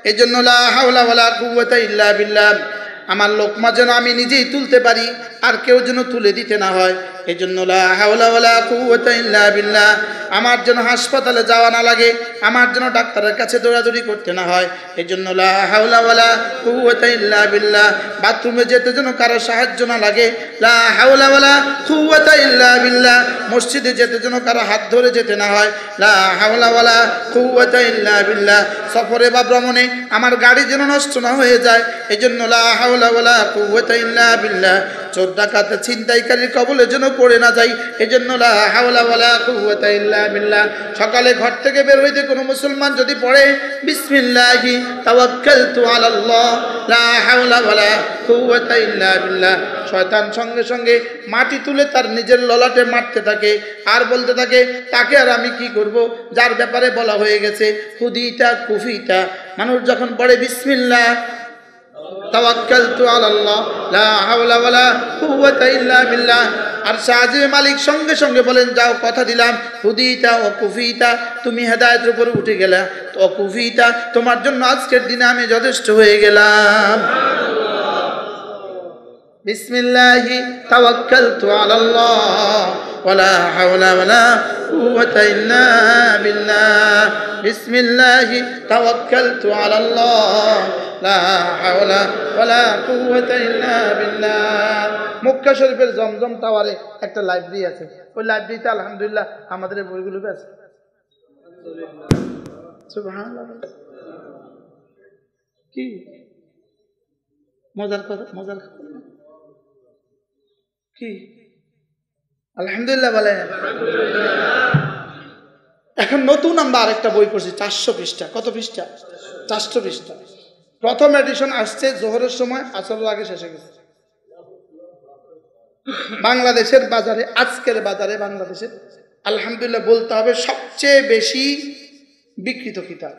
এই জন্য লা হাওলা ওয়ালা কুওয়াতা ইল্লা বিল্লাহ। আমার লোকমা যেন আমি নিজেই তুলতে পারি, আর কেউ যেন তুলে দিতে না হয়, এই জন্য লা হাওলা ওয়ালা কুওয়াতা ইল্লা বিল্লাহ। আমার যেন হাসপাতালে যাওয়া না লাগে, আমার যেন ডাক্তারের কাছে দৌড়াদৌড়ি করতে না হয়, এই জন্য লা হাওলা ওয়ালা কুওয়াতা ইল্লা বিল্লাহ। বাথরুমে যেতে যেন কারো সাহায্য না লাগে, লা হাওলা ওয়ালা কুওয়াতা ইল্লা বিল্লাহ। মসজিদে যেতে যেন কারো হাত ধরে যেতে না হয়, লা হাওলা ওয়ালা কুওয়াতা ইল্লা বিল্লাহ। সফরে বা ভ্রমণে আমার গাড়ি যেন নষ্ট না হয়ে যায়, এই জন্য লা হাওলা ওয়ালা কুওয়াতা ইল্লা বিল্লাহ। চোর ডাকাত ছিনতাইকারীর কবলে যেন পড়ে না যাই, এই জন্য লা হাওলা ওয়ালা কুওয়াতা ইল্লা বিল্লাহ। সকালে ঘর থেকে বের হইতে কোনো মুসলমান যদি পড়ে বিসমিল্লাহি তাওয়াক্কালতু আলাল্লাহ লা হাওলা ওয়ালা কুওয়াতা ইল্লা বিল্লাহ, শয়তান সঙ্গে সঙ্গে মাটি তুলে তার নিজের ললাটে মারতে থাকে আর বলতে থাকে, তাকে আর আমি কি করব, যার ব্যাপারে বলা হয়ে গেছে হুদিতা কুফিতা। মানুষ যখন পড়ে বিসমিল্লাহ তাওয়াক্কালতু আলাল্লাহ লা হাওলা ওয়ালা কুওয়াতা ইল্লা বিল্লাহ, আর শাহজিবে মালিক সঙ্গে সঙ্গে বলেন, যাও কথা দিলাম হুদিতা ও কুফিতা, তুমি হেদায়েতের উপর উঠে গেলা, তো কুফিতা তোমার জন্য আজকের দিনে আমি যথেষ্ট হয়ে গেলাম। বিসমিল্লাহি তাওয়াক্কালতু আলাল্লাহ ওয়ালা হাওলা ওয়ালা কুওয়াতা ইল্লা বিল্লাহ। বিসমিল্লাহি তাওয়াক্কালতু আলাল্লাহ লা হাওলা ওয়ালা কুওয়াতা ইল্লা বিল্লাহ। মক্কা শরীফের জমজম টাওয়ারে একটা লাইব্রেরি আছে, ওই লাইব্রেরিতে আলহামদুলিল্লাহ আমাদের এই বইগুলো আছে। সুবহানাল্লাহ। কি মজার কথা, মজার কথা কি? আলহামদুলিল্লাহ বলেন। এখন নতুন আমরা আরেকটা বই পড়ছি, 400 পৃষ্ঠা। কত পৃষ্ঠা? 400 পৃষ্ঠা। প্রথম এডিশন আসছে জোহরের সময়, আসরের আগে শেষ হয়ে গেছে। বাংলাদেশের বাজারে, আজকের বাজারে বাংলাদেশের আলহামদুলিল্লাহ বলতে হবে সবচেয়ে বেশি বিক্রিত কিতাব।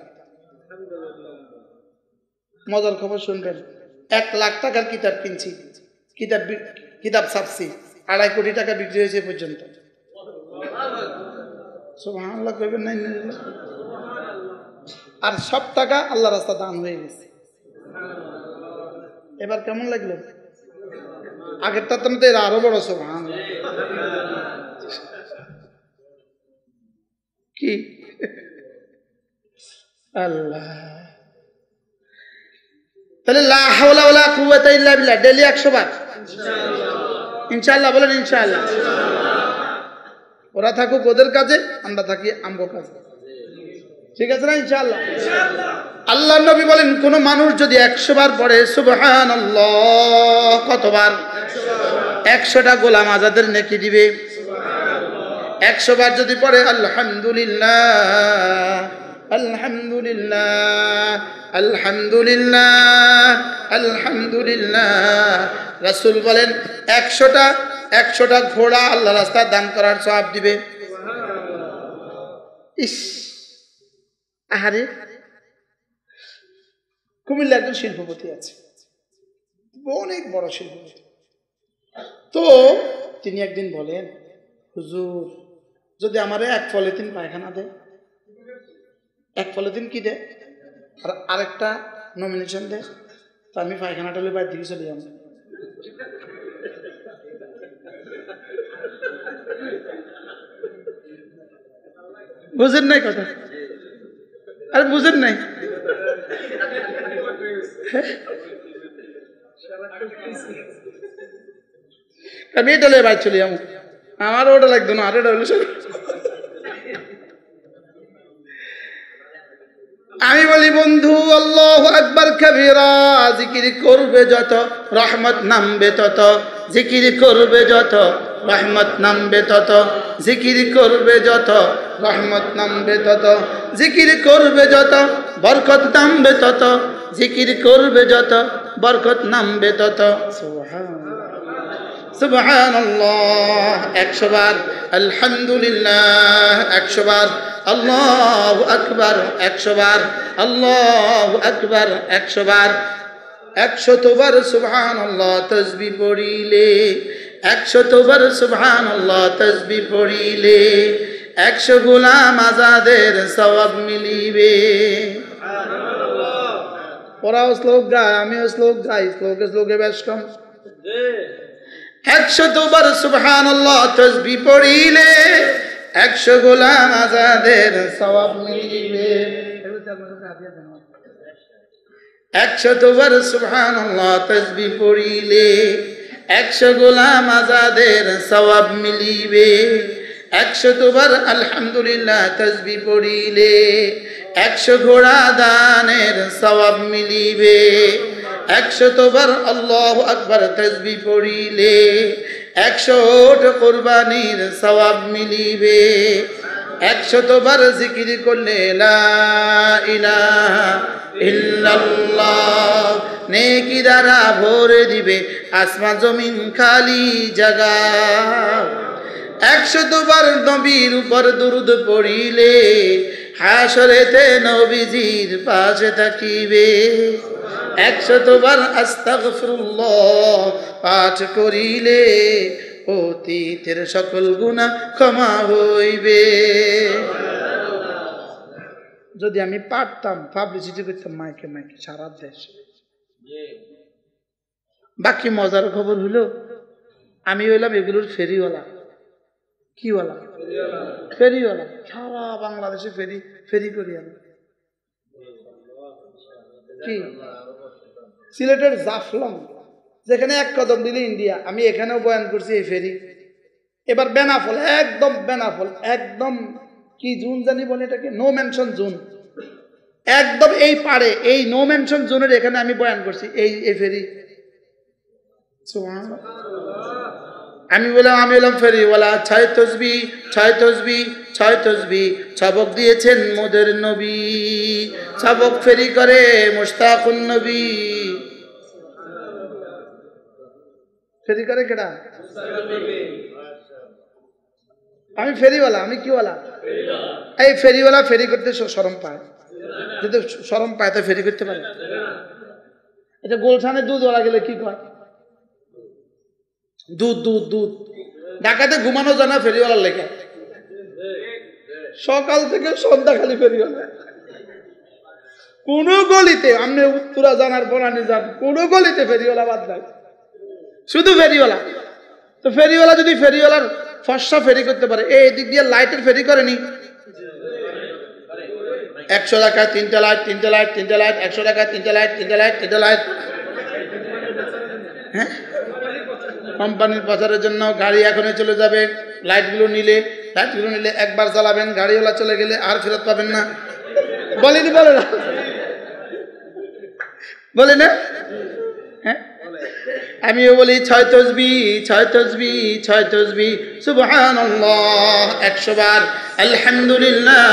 মজার খবর শুনবেন, 1 লাখ টাকার কিতাব কিনছি, কিতাব ছাপছি, 2.5 কোটি টাকা বিক্রি হয়েছে পর্যন্ত। সুবহানাল্লাহ কইবেন না? আর সব টাকা আল্লাহ রাস্তা দান হয়ে গেছে। এবার কেমন লাগলো? আগেরটা তো এর আরো বড়। সুবহানাল্লাহ। কি আল্লাহ। তাহলে লা হাওলা ওয়ালা কুওয়াতা ইল্লা বিল্লাহ ডেইলি 100 বার ইনশাআল্লাহ বলেন। ইনশাআল্লাহ। ওরা থাকুক ওদের কাজে, আমরা থাকি আমগো কাজে, ঠিক আছে না? ইনশাআল্লাহ। আল্লাহর নবী বলেন, কোন মানুষ যদি 100 বার পড়ে সুবহানাল্লাহ, কতবার? 100টা গোলাম আজাদের নেকি দিবে। 100 বার যদি পড়ে আলহামদুলিল্লাহ আলহামদুলিল্লাহ আলহামদুলিল্লাহ আলহামদুলিল্লাহ, রাসূল বলেন 100টা ঘোড়া আল্লাহ রাস্তায় দান করার সওয়াব দিবে। ইস, আহারে। কুমিল্লা একজন শিল্পপতি আছে, অনেক বড় শিল্পপতি। তো তিনি একদিন বলেন, হুজুর যদি আমারে 1 পলিথিন পায়খানা দেয়, 1 পলিথিন কি দেয়, আর আরেকটা নমিনেশন দেয়, তো আমি পায়খানাটা হলে বাইরে দিকে চলে যাব। বুঝেন নাই কথা? আরে বুঝেন নাই? আমি এটা হলে বাইরে চলে যাবো, আমার ওটা লাগতো না, আর এটা হলে আমি বলি, বন্ধু আল্লাহু আকবার কাবীরা, জিকির করবে যত রহমত নামবে তত, জিকির করবে যত রহমত নামবে তত, জিকির করবে যত রহমত নামবে তত, জিকির করবে যত বরকত নামবে তত, জিকির করবে যত বরকত নামবে তত। সুবহানাল্লাহ 100 বার, আলহামদুলিল্লাহ 100 বার, আল্লাহু আকবার 100 বার, আল্লাহু আকবার 100 বার। 100 বার সুবহানাল্লাহ তাসবিহ পড়িলে, 100 বার সুবহানাল্লাহ তাসবিহ পড়িলে 100 গোলাম আজাদের সওয়াব মিলিবে। ওরাও শ্লোক গায়, আমিও শ্লোক গাই, শ্লোকে বেশ কম। 100 বার সুবহানাল্লাহ তাসবিহ পড়িলে 100 গোলাম আজাদের সওয়াব মিলিবে। 100 বার সুবহানাল্লাহ তাসবিহ পড়িলে 100 গোলাম আজাদের সওয়াব মিলিবে। 100 বার আলহামদুলিল্লাহ তাসবিহ পড়িলে 100 ঘোড়া দানের সওয়াব মিলিবে। 100 বার আল্লাহু আকবার তাসবিহ পড়িলে 100 ওট কুরবানির সওয়াব মিলিবে। 100 বার জিকির করলে লা ইলাহা ইল্লাল্লাহ নেকি দ্বারা ভরে দিবে আসমান জমিন খালি জায়গা। 100 বার নবীর উপর দুরূদ পড়িলে হাসরেতে নবীজির পাশে থাকিবে। 100 বার আস্তাগফিরুল্লাহ পাঠ করিলে অতীতের সকল গুনাহ ক্ষমা হইবে। যদি আমি পারতাম পাবলিসিটি করতাম মাইকে মাইকে সারা দেশে। বাকি মজার খবর হলো আমি হইলাম এগুলোর ফেরিওয়ালা। কিওয়ালা? ফেরিওয়ালা। সারা বাংলাদেশে ফেরি করি আমি। কি সিলেটের জাফলং, যেখানে এক কদম দিলে ইন্ডিয়া, আমি এখানেও বয়ান করছি এই ফেরি। এবার বেনাফল, একদম বেনাফল, একদম কি জোন জানি বলে এটাকে, নো মেনশন জোন, একদম এই পাড়ে, এই নো মেনশন জোনের এখানে আমি বয়ান করছি এই ফেরি। আমি বললাম ফেরিওয়ালা, 6 তসবিহ 6 তসবিহ 6 তসবিহ সবক দিয়েছেন মোদের নবী, সবক ফেরি করে মুশতাকুন নবী। ফেরি করে কেডা? আমি ফেরিওয়ালা। আমি কিওয়ালা? এই ফেরিওয়ালা ফেরি করতে শরম পায়, যদি শরম পায় তো ফেরি করতে পারে। এটা গোলশানে দুধওয়ালা গেলে কি কয়? দুধ দুধ দুধ। ঢাকাতে ঘুমানো জানা ফেরিওয়ালার লেখা, সকাল থেকে সন্ধ্যা খালি ফেরিওয়ালা। কোন গলিতে, আপনি উত্তরা জানার বনানি যান, কোন গলিতে ফেরিওয়ালা বাদ নাই, শুধু ফেরিওয়ালা। তো ফেরিওয়ালা যদি ফেরিওয়ালার ফর্সা ফেরি করতে পারে, এই দিক দিয়ে লাইটের ফেরি করেনি? 100 টাকায় 3টা লাইট, 3টা লাইট, 3টা লাইট, 100 টাকায় 3টা লাইট, 3টা লাইট, 3টা লাইট। হ্যাঁ, কোম্পানির প্রচারের জন্য গাড়ি এখনই চলে যাবে। লাইটগুলো নিলে একবার জ্বালাবেন, গাড়িওয়ালা চলে গেলে আর ফেরত পাবেন না। বলেনি? বলে না? বলে না? হ্যাঁ, আমিও বলি 6 তসবিহ 6 তসবিহ 6 তসবিহ সুবহানাল্লাহ 100 বার, আলহামদুলিল্লাহ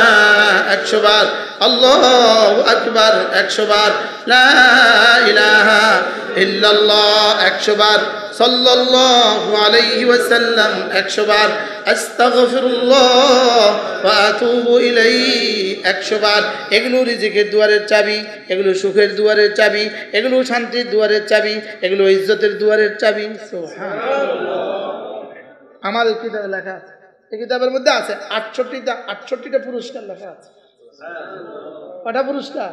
100 বার, আল্লাহু আকবার 100 বার, লা ইলাহা ইল্লাল্লাহ 100 বার, সাল্লাল্লাহু আলাইহি ওয়াসাল্লাম 100 বার, আস্তাগফিরুল্লাহ ওয়া আতুবু ইলাইহি 100 বার। এগুলো রিজিকের দুয়ারের চাবি, এগুলো সুখের দুয়ারের চাবি, এগুলো শান্তির দুয়ারের চাবি, এগুলো ইজ্জতের দুয়ারের চাবি। সুবহানাল্লাহ। আমার এই কিতাবে লেখা আছে, এই কিতাবের মধ্যে আছে 68টা পুরস্কার লেখা আছে। কটা পুরস্কার?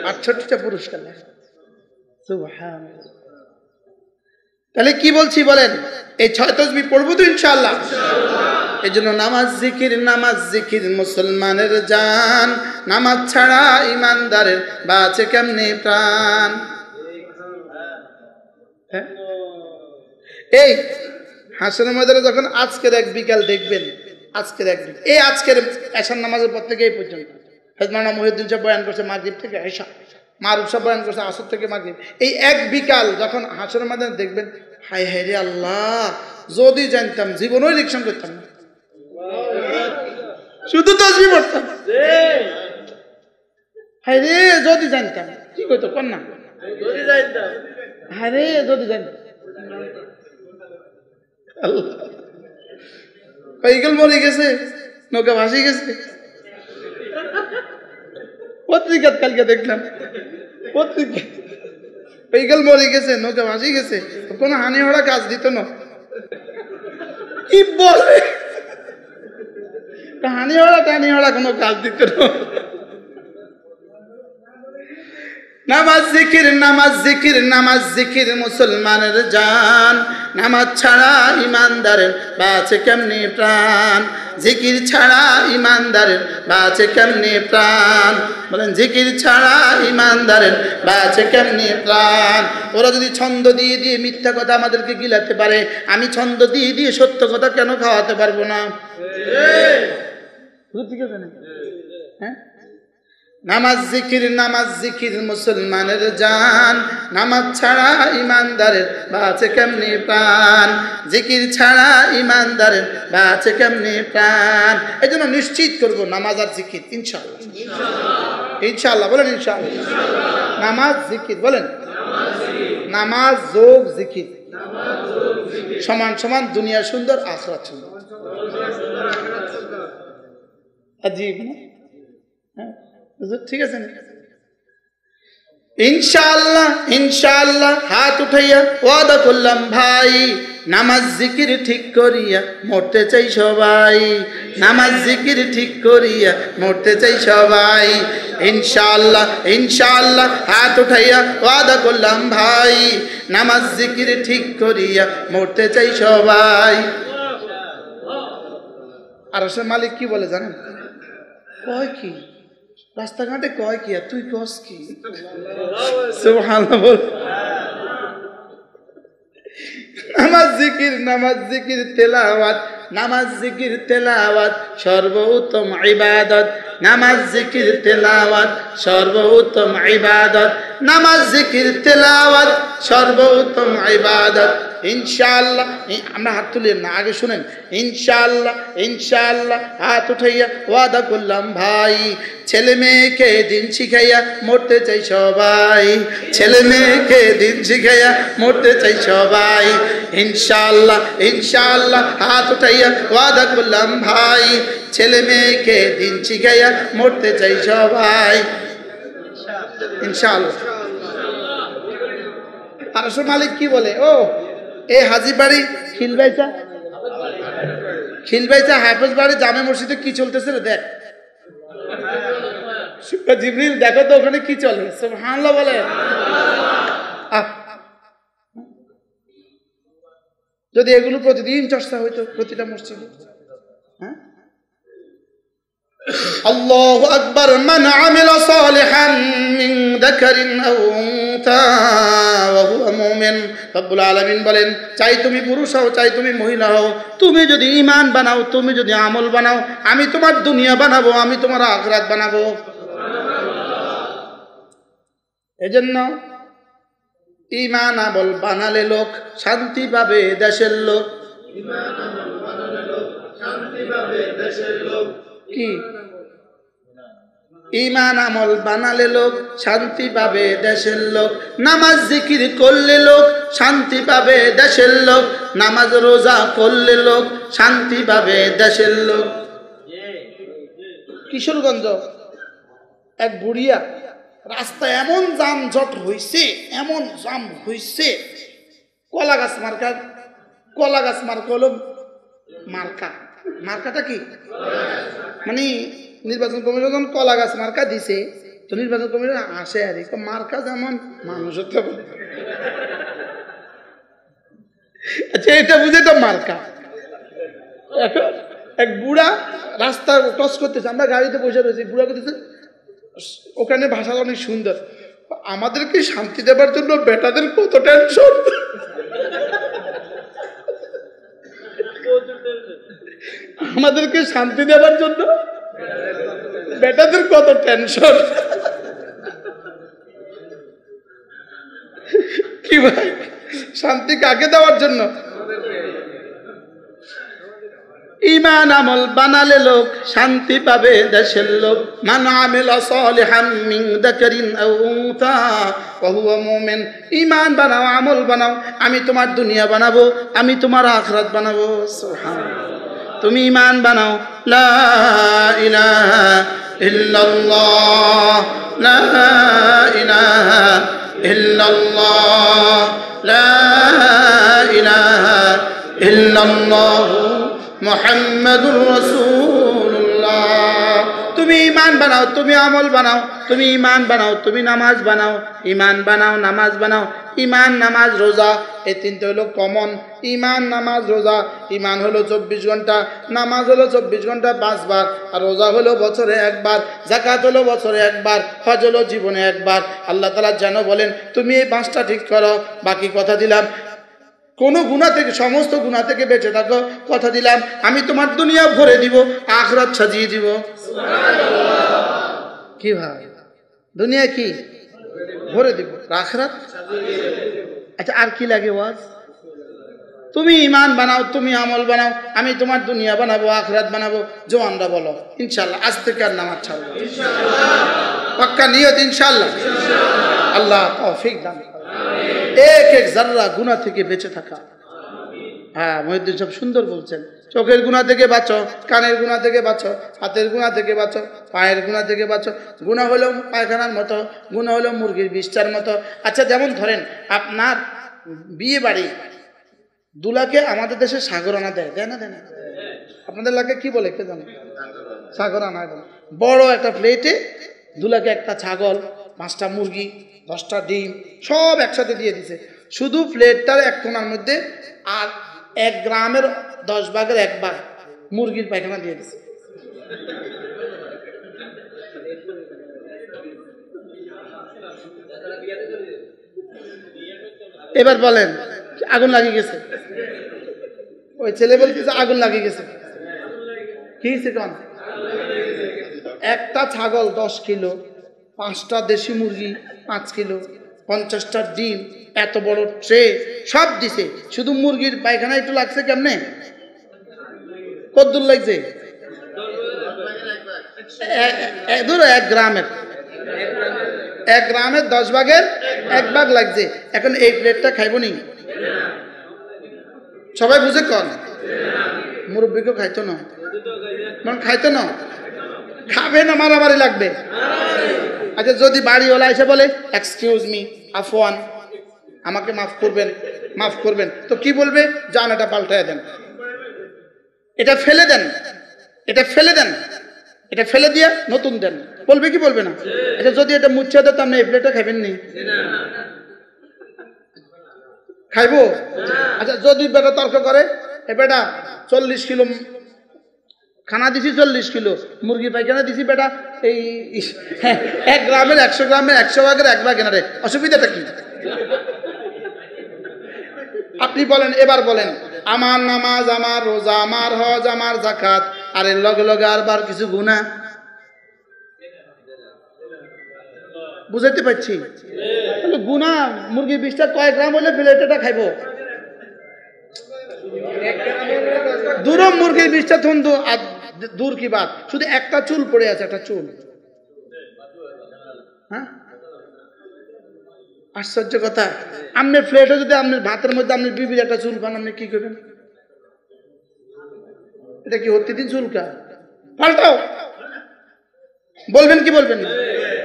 68টা পুরস্কার লেখা। সুবহানাল্লাহ। তাহলে কি বলছি বলেন? এই 6 তসবিহ পড়বো তো ইনশাআল্লাহ। এই জন্য নামাজ জিকির মুসলমানের জান, নামাজ ছাড়া ইমানদারের বাঁচে কেমনে প্রাণ। এই হাসরের ময়দানে যখন আজকের এক বিকাল দেখবেন, আজকের এশার নামাজের পর থেকে এই পর্যন্ত মাওলানা মহিউদ্দিন সাহেব বয়ান করছে মাগরিব থেকে এশা, মারুফ সাহেব বয়ান করছে আসর থেকে মাগরিব, এই এক বিকাল যখন হাসরের ময়দানে দেখবেন, হায় হায় রে আল্লাহ, যদি জানতাম জীবনও ইলেকশন করতাম না, শুধু তসবিহ পড়তাম। হায় রে, যদি জানতাম কি কইতো কোন না আরে যদি যাই ইগল মরে গেছে নৌকা ভাসি গেছে পত্রিকা কালকে দেখলাম পত্রিকা ইগল মরে গেছে নৌকা ভাসি গেছে কোন হানি হওয়া কাজ দিত না কি বলে হানি হওয়া কোনো কাজ দিত না নামাজ জিকির নামাজ জিকির নামাজ জিকির মুসলমানের জান নামাজ ছাড়া ইমানদারের বাঁচে কেমনে প্রাণ জিকির ছাড়া ইমানদারের বাঁচে কেমনে প্রাণ বলেন জিকির ছাড়া ইমানদারের বাঁচে কেমনে প্রাণ ওরা যদি ছন্দ দিয়ে দিয়ে মিথ্যা কথা আমাদেরকে গিলাতে পারে আমি ছন্দ দিয়ে দিয়ে সত্য কথা কেন খাওয়াতে পারবো না ঠিক আছে না হ্যাঁ নামাজ জিকির মুসলমানের জান নামাজ ছাড়া ইমানদারের বাঁচে কেমনে প্রাণ জিকির ছাড়া ইমানদারের বাঁচে কেমনে প্রাণ এই জন্য নিশ্চিত করবো নামাজ আর জিকির ইনশাআল্লাহ ইনশাআল্লাহ বলেন ইনশাআল্লাহ নামাজ জিকির বলেন নামাজ যোগ জিকির সমান সমান দুনিয়া সুন্দর আখিরাত সুন্দর আজীব না ঠিক আছে ইনশাআল্লাহ ইনশাআল্লাহ হাত উঠাইয়া ওয়াদা করলাম ভাই নামাজ জিকির ঠিক করিয়া মরতে চাই সবাই নামাজ জিকির ঠিক করিয়া মরতে চাই সবাই ইনশাআল্লাহ ইনশাআল্লাহ হাত উঠাইয়া ওয়াদা করলাম ভাই নামাজ জিকির ঠিক করিয়া মরতে চাই সবাই আর সে মালিক কি বলে জানেন কয় কি রাস্তাঘাটে কয় কি তুই কস কি সুবহানাল্লাহ বল নামাজ জিকির তেলাওয়াত নামাজ জিকির তেলাওয়াত সর্বোত্তম ইবাদত নামাজ জিকির তেলাওয়াত সর্বোত্তম ইবাদত নামাজ জিকির তেলাওয়াত সর্বোত্তম ইবাদত ইনশাআল্লাহ আমরা হাত তুলি না আগে শুনেন ইনশাআল্লাহ ইনশাআল্লাহ হাত উঠাইয়া ওয়াদা করলাম ভাই ছেলে মেয়েকে দিন শিখাইয়া মরতে চাই সবাই ছেলে মেয়েকে দিন শিখাইয়া মরতে চাই সবাই ইনশাআল্লাহ ইনশাআল্লাহ হাত উঠাইয়া ওয়াদা করলাম ভাই ছেলে মেয়েকে দিন শিখাইয়া মরতে চাই সবাই ইনশাআল্লাহ আর মালিক কি বলে ও এ হাজি বাড়ি খিলবাইচা হাফেজ বাড়ি জামে মসজিদে কি চলতেছে রে দেখ জিবরিল দেখো তো ওখানে কি চলে সুবহানাল্লাহ বলে যদি এগুলো প্রতিদিন চর্চা হইতো প্রতিটা মসজিদে হ্যাঁ আল্লাহু আকবার মান আমিলা সালিহান মিন যাকারিন আও উনসা ওয়া হুয়া মুমিন রব্বুল আলামিন বলেন চাই তুমি পুরুষ হও চাই তুমি মহিলা হও তুমি যদি ঈমান বানাও তুমি যদি আমল বানাও আমি তোমার দুনিয়া বানাবো আমি তোমার আখিরাত বানাবো এজন্য ঈমান আমল বানালে লোক শান্তি পাবে দেশের লোক ঈমান আমল বানালে লোক শান্তি পাবে দেশের লোক কি ঈমান আমল বানালে লোক শান্তি পাবে দেশের লোক নামাজ জিকির করলে লোক শান্তি পাবে দেশের লোক নামাজ রোজা করলে লোক শান্তি পাবে দেশের লোক কিশোরগঞ্জ এক বুড়িয়া রাস্তা এমন যানজট হইছে এমন জাম হইছে কলা গাছ মার্কা হলো মার্কাটা কি মানে নির্বাচন কমিশন কলা গাছ মার্কা দিছে তো নির্বাচন কমিশন আসে আর মার্কা যেমন মানুষ হতে পারে আচ্ছা এটা বুঝে তো মার্কা এক বুড়া রাস্তা ক্রস করতেছে আমরা গাড়িতে বসে রয়েছি বুড়া করতেছে ওখানে ভাষা অনেক সুন্দর আমাদেরকে শান্তি দেবার জন্য বেটাদের কত টেনশন আমাদেরকে শান্তি দেওয়ার জন্য বেটাদের কত টেনশন কি ভাই শান্তি কাকে দেওয়ার জন্য ইমান আমল বানালে লোক শান্তি পাবে দেশের লোক। মান আমিলা সালিহাম মিন যাকারিন আও উনসা ওয়া হুয়া মুমিন। ইমান বানাও, আমল বানাও, আমি তোমার দুনিয়া বানাবো, আমি তোমার আখিরাত বানাবো। সুবহানাল্লাহ। তুমি ইমান বানাও, লা ইলাহা ইল্লাল্লাহ, লা ইলাহা ইল্লাল্লাহ, লা ইলাহা ইল্লাল্লাহ মুহাম্মাদুর রাসূলুল্লাহ। তুমি ইমান বানাও, তুমি আমল বানাও, তুমি ইমান বানাও, তুমি নামাজ বানাও, ইমান বানাও, নামাজ বানাও। ইমান, নামাজ, রোজা, এই তিনটে হলো কমন। ইমান, নামাজ, রোজা। ইমান হলো 24 ঘন্টা, নামাজ হলো 24 ঘন্টা 5 বার, আর রোজা হলো বছরে একবার, যাকাত হলো বছরে একবার, হজ হলো জীবনে একবার। আল্লাহ তাআলা যেন বলেন তুমি এই 5টা ঠিক করো, বাকি কথা দিলাম কোনো গুনাহ থেকে, সমস্ত গুনাহ থেকে বেঁচে থাকো, কথা দিলাম আমি তোমার দুনিয়া ভরে দিব, আখিরাত সাজিয়ে দিব। সুবহানাল্লাহ। কি ভাই, দুনিয়া কি ভরে দিব, আখিরাত সাজিয়ে দিব। আচ্ছা আর কি লাগে ওয়াজ? তুমি ইমান বানাও, তুমি আমল বানাও, আমি তোমার দুনিয়া বানাবো, আখিরাত বানাবো। জওয়ানরা বলো ইনশাআল্লাহ, আজ থেকে আর নামাজ ছাড়বো ইনশাআল্লাহ। পাক্কা নিয়ত ইনশাআল্লাহ। আল্লাহ তৌফিক দান করুন। এক এক জাররা গুনাহ থেকে বেঁচে থাকা। হ্যাঁ, মুহিদ্দিন সব সুন্দর বলছেন। চোখের গুনাহ থেকে বাঁচো, কানের গুনাহ থেকে বাঁচো, হাতের গুনাহ থেকে বাঁচো, পায়ের গুনাহ থেকে বাঁচো। গুনাহ হলো পায়খানার মতো, গুনাহ হলো মুরগির বিষ্ঠার মতো। আচ্ছা যেমন ধরেন আপনার বিয়ে বাড়ি, দুলাকে আমাদের দেশে সাগরানা দেয়, দেয় না? দেয় না? আপনাদের এলাকায় কি বলে কে জানে? সাগরানা। বড় একটা প্লেটে দুলাকে একটা ছাগল, 5টা মুরগি, 10টা ডিম সব একসাথে দিয়ে দিছে। শুধু প্লেটটার এক কোণার মধ্যে আর 1 গ্রামের 10 ভাগের 1 ভাগ মুরগির পায়খানা দিয়ে দিছে। এবার বলেন আগুন লাগিয়ে গেছে? ওই ছেলে বলতেছে আগুন লাগিয়ে গেছে। কি হয়েছে কোন? একটা ছাগল 10 কিলো, 5টা দেশি মুরগি 5 কিলো, 50টা ডিম, এত বড় ট্রে সব দিছে। শুধু মুরগির পায়খানা একটু লাগছে কেমনে? কতদূর লাগছে? 1 গ্রামের 10 ভাগের 1 ভাগ লাগছে। এখন এই প্লেটটা খাইব নি? সবাই বুঝে কন? মুরব্বীকেও খাইতো না, মানে খাইতো না, খাবে না, মারামারি লাগবে। আচ্ছা যদি বাড়িওয়ালা এসে বলে এক্সকিউজ মি, আফওয়ান, আমাকে মাফ করবেন, মাফ করবেন, তো কি বলবে? যান এটা পাল্টায় দেন, এটা ফেলে দেন, এটা ফেলে দেন, এটা ফেলে দিয়ে নতুন দেন, বলবে কি বলবে না? আচ্ছা যদি এটা মুছে দেন, আপনি এই প্লেটটা খাবেন নি? খাইবো? আচ্ছা যদি বেটা তর্ক করে, এ বেটা 40 কিলো খানা দিছি, 40 কিলো মুরগি পায়খানা দিছি, বেটা এই 1 গ্রামের 100 গ্রামের 100 ভাগের 1 ভাগ এনারে, অসুবিধাটা কি? আপনি বলেন, এবার বলেন আমার নামাজ, আমার রোজা, আমার হজ, আমার যাকাত, আর এর লগে লগে আরবার কিছু গুনাহ, বুঝাইতে পারছি? তাহলে গুনাহ মুরগি 20টা কয় গ্রাম হলে প্লেটটা খাইবো? দূর মুরগির 20টা থন্দু, আর দূর কি বাত, শুধু একটা চুল পড়ে আছে, একটা চুল। হ্যাঁ, আশ্চর্য কথা। আপনার প্লেটে যদি আপনার ভাতের মধ্যে আপনার বিবির একটা চুল পান, আপনি কি করবেন? এটা কি প্রতিদিন চুলকা? পাল্টাও, বলবেন কি বলবেন না?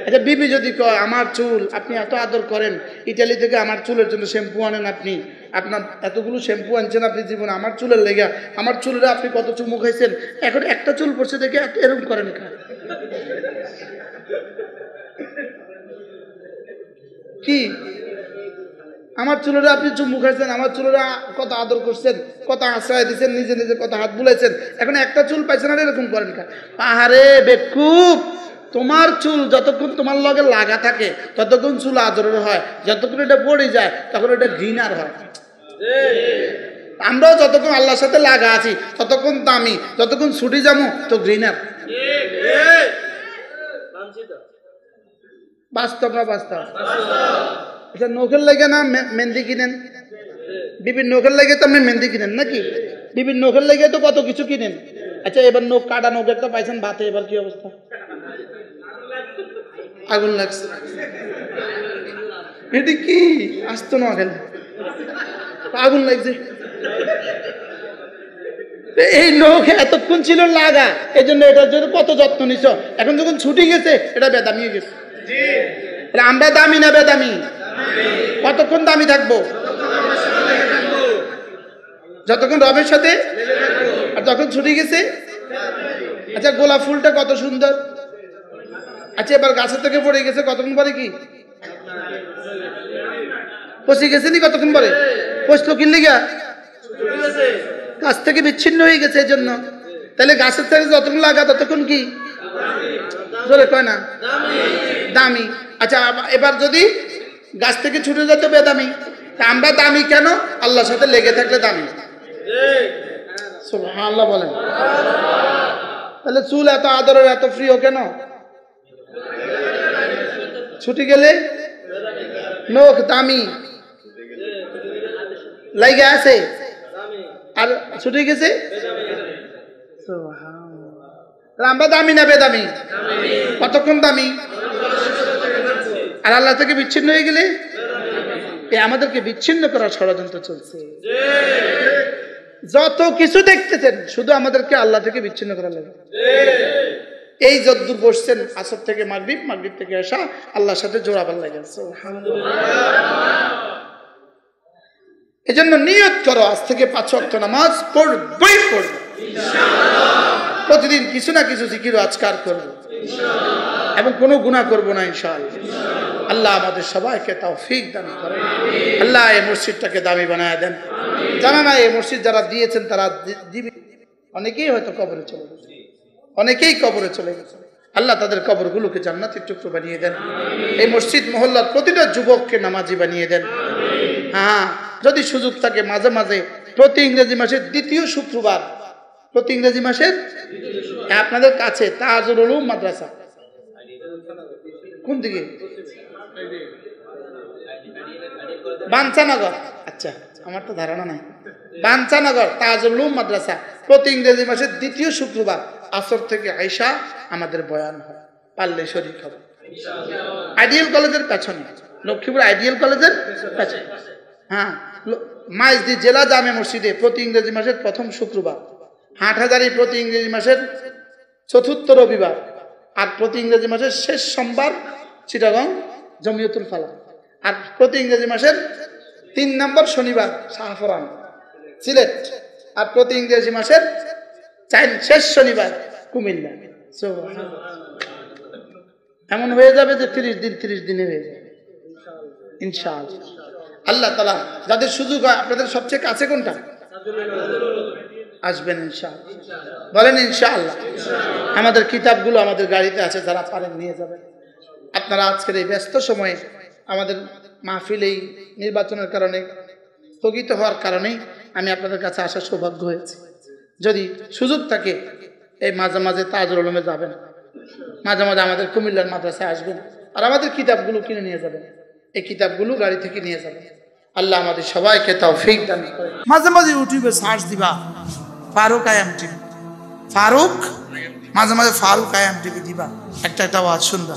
আচ্ছা বিবি যদি কয় আমার চুল আপনি এত আদর করেন, ইটালি থেকে আমার চুলের জন্য শ্যাম্পু আনেন, আপনি আপনার এতগুলো শ্যাম্পু আনছেন আপনি জীবনে আমার চুলের লেগা, আমার চুলের আপনি কত চুমু খাইছেন, এখন একটা চুল পড়ছে দেখে এরকম করেন কি? আমার চুলের আপনি চুমু খাইছেন, আমার চুলের কত আদর করছেন, কত আশ্রয় দিচ্ছেন, নিজে নিজে কত হাত বুলাইছেন, এখন একটা চুল পাইছেন আর এরকম করেন কা? পাহাড়ে বেকুব, তোমার চুল যতক্ষণ তোমার লগে লাগা থাকে ততক্ষণ চুল আদরের হয়, যতক্ষণ এটা পড়ে যায় তখন এটা ঘৃণার হয়। আমরাও যতক্ষণ আল্লাহর সাথে লাগা আছি ততক্ষণ দামি, যতক্ষণ ছুটি যাবো তো ঘৃণার। বাস্তব না বাস্তব? আচ্ছা নখের লেগে না মেহেন্দি কিনেন, বিভিন্ন নখের লেগে তো আপনি মেহেন্দি কিনেন নাকি? বিভিন্ন নখের লেগে তো কত কিছু কিনেন। আচ্ছা এবার নখ কাটা নখ একটা পাইছেন ভাতে, এবার কি অবস্থা? আগুন লাগছে। এটি কি আসতো না খেলে আগুন লাগছে। এই নখ এতক্ষণ ছিল লাগা, এই জন্য এটার জন্য কত যত্ন নিছ। এখন যখন ছুটি গেছে এটা বেদামি হয়ে গেছে। আমরা দামি না বেদামি? কতক্ষণ দামি থাকবো? যতক্ষণ রবের সাথে, আর যখন ছুটি গেছে। আচ্ছা গোলাপ ফুলটা কত সুন্দর। আচ্ছা এবার গাছের থেকে পড়ে গেছে, কতক্ষণ পরে কি পচে গেছে নি? কতক্ষণ পরে পচলো? কিনলে গিয়া গাছ থেকে বিচ্ছিন্ন হয়ে গেছে, এই জন্য। তাহলে গাছের থেকে যতক্ষণ লাগা ততক্ষণ কি জোরে কয় না দামি। আচ্ছা এবার যদি গাছ থেকে ছুটে যেত বেদামি, তা আমরা দামি কেন? আল্লাহর সাথে লেগে থাকলে দামি। সুবহানাল্লাহ বলেন। তাহলে চুল এত আদরের, এত প্রিয় কেন? ছুটি গেলে নখ দামি লাগে আছে, আর ছুটি গেছে। আমরা দামি না বেদামি? কতক্ষণ দামি? আর আল্লাহ থেকে বিচ্ছিন্ন হয়ে গেলে আমাদেরকে বিচ্ছিন্ন করার ষড়যন্ত্র চলছে। যত কিছু দেখতেছেন শুধু আমাদেরকে আল্লাহ থেকে বিচ্ছিন্ন করা লাগে। এই যদ্দূর বসছেন আসর থেকে মাগরিব, মাগরিব থেকে এশা, আল্লাহর সাথে জোড়াবার লাগে। এজন্য নিয়ত করো আজ থেকে 5 ওয়াক্ত নামাজ পড়বই পড়বো। প্রতিদিন কিছু না কিছু জিকির আজকার করবো এবং কোনো গুনাহ করব না ইনশাআল্লাহ। আল্লাহ আমাদের সবাইকে তৌফিক দান করেন। আল্লাহ এই মসজিদটাকে দামি বানায় দেন। জানা না এই মসজিদ যারা দিয়েছেন তারা দিবে, অনেকেই হয়তো কবরে চলে গেছে, অনেকেই কবরে চলে গেছে। আল্লাহ তাদের কবরগুলোকে জান্নাতের টুকরো বানিয়ে দেন। এই মসজিদ মহল্লার প্রতিটা যুবককে নামাজি বানিয়ে দেন। হ্যাঁ, যদি সুযোগ থাকে মাঝে মাঝে প্রতি ইংরেজি মাসের 2য় শুক্রবার, প্রতি ইংরেজি মাসের আপনাদের কাছে তাজুল উলুম মাদ্রাসা কোন দিকে? বাঞ্ছানগর। আচ্ছা আমার তো ধারণা নাই। বাঞ্ছানগর তাজুল উলুম মাদ্রাসা প্রতি ইংরেজি মাসের 2য় শুক্রবার আসর থেকে আয়েশা আমাদের বয়ান হয়। পারলে শরীক হবে। আইডিয়াল কলেজের পেছনে, লক্ষ্মীপুর আইডিয়াল কলেজের পেছনে। হ্যাঁ, মাইজদি জেলা জামে মসজিদে প্রতি ইংরেজি মাসের 1ম শুক্রবার, হাটহাজারী প্রতি ইংরেজি মাসের 4র্থ রবিবার, আর প্রতি ইংরেজি মাসের শেষ সোমবার চিটাগং জমিয়তুল ফালাহ, আর প্রতি ইংরেজি মাসের 3 নম্বর শনিবার শাহফরান সিলেট, আর প্রতি ইংরেজি মাসের শেষ শনিবার কুমিল্লা। এমন হয়ে যাবে যে 30 দিনে হয়ে যাবে ইনশাআল্লাহ। আল্লাহ তাআলা যাদের সুযোগ হয়, আপনাদের সবচেয়ে কাছে কোনটা? আসবেন ইনশাআল্লাহ, বলেন ইনশাআল্লাহ। আমাদের কিতাবগুলো আমাদের গাড়িতে আছে, যারা পারেন নিয়ে যাবেন। আপনারা আজকের এই ব্যস্ত সময়ে আমাদের মাহফিল এই নির্বাচনের কারণে স্থগিত হওয়ার কারণেই আমি আপনাদের কাছে আসার সৌভাগ্য হয়েছে। যদি সুযোগ থাকে এই মাঝে মাঝে তাজুল উলুমে যাবেন, মাঝে মাঝে আমাদের কুমিল্লার মাদ্রাসায় আসবেন, আর আমাদের কিতাবগুলো কিনে নিয়ে যাবেন। এই কিতাবগুলো গাড়ি থেকে নিয়ে যাবেন। আল্লাহ আমাদের সবাইকে তৌফিক দান করেন। মাঝে মাঝে ইউটিউবে সার্চ দিবা ফারুক আয়াম টিভি, ফারুক, মাঝে মাঝে ফারুক আয়াম টিভি দিবা, একটা ওয়াজ শুনবা।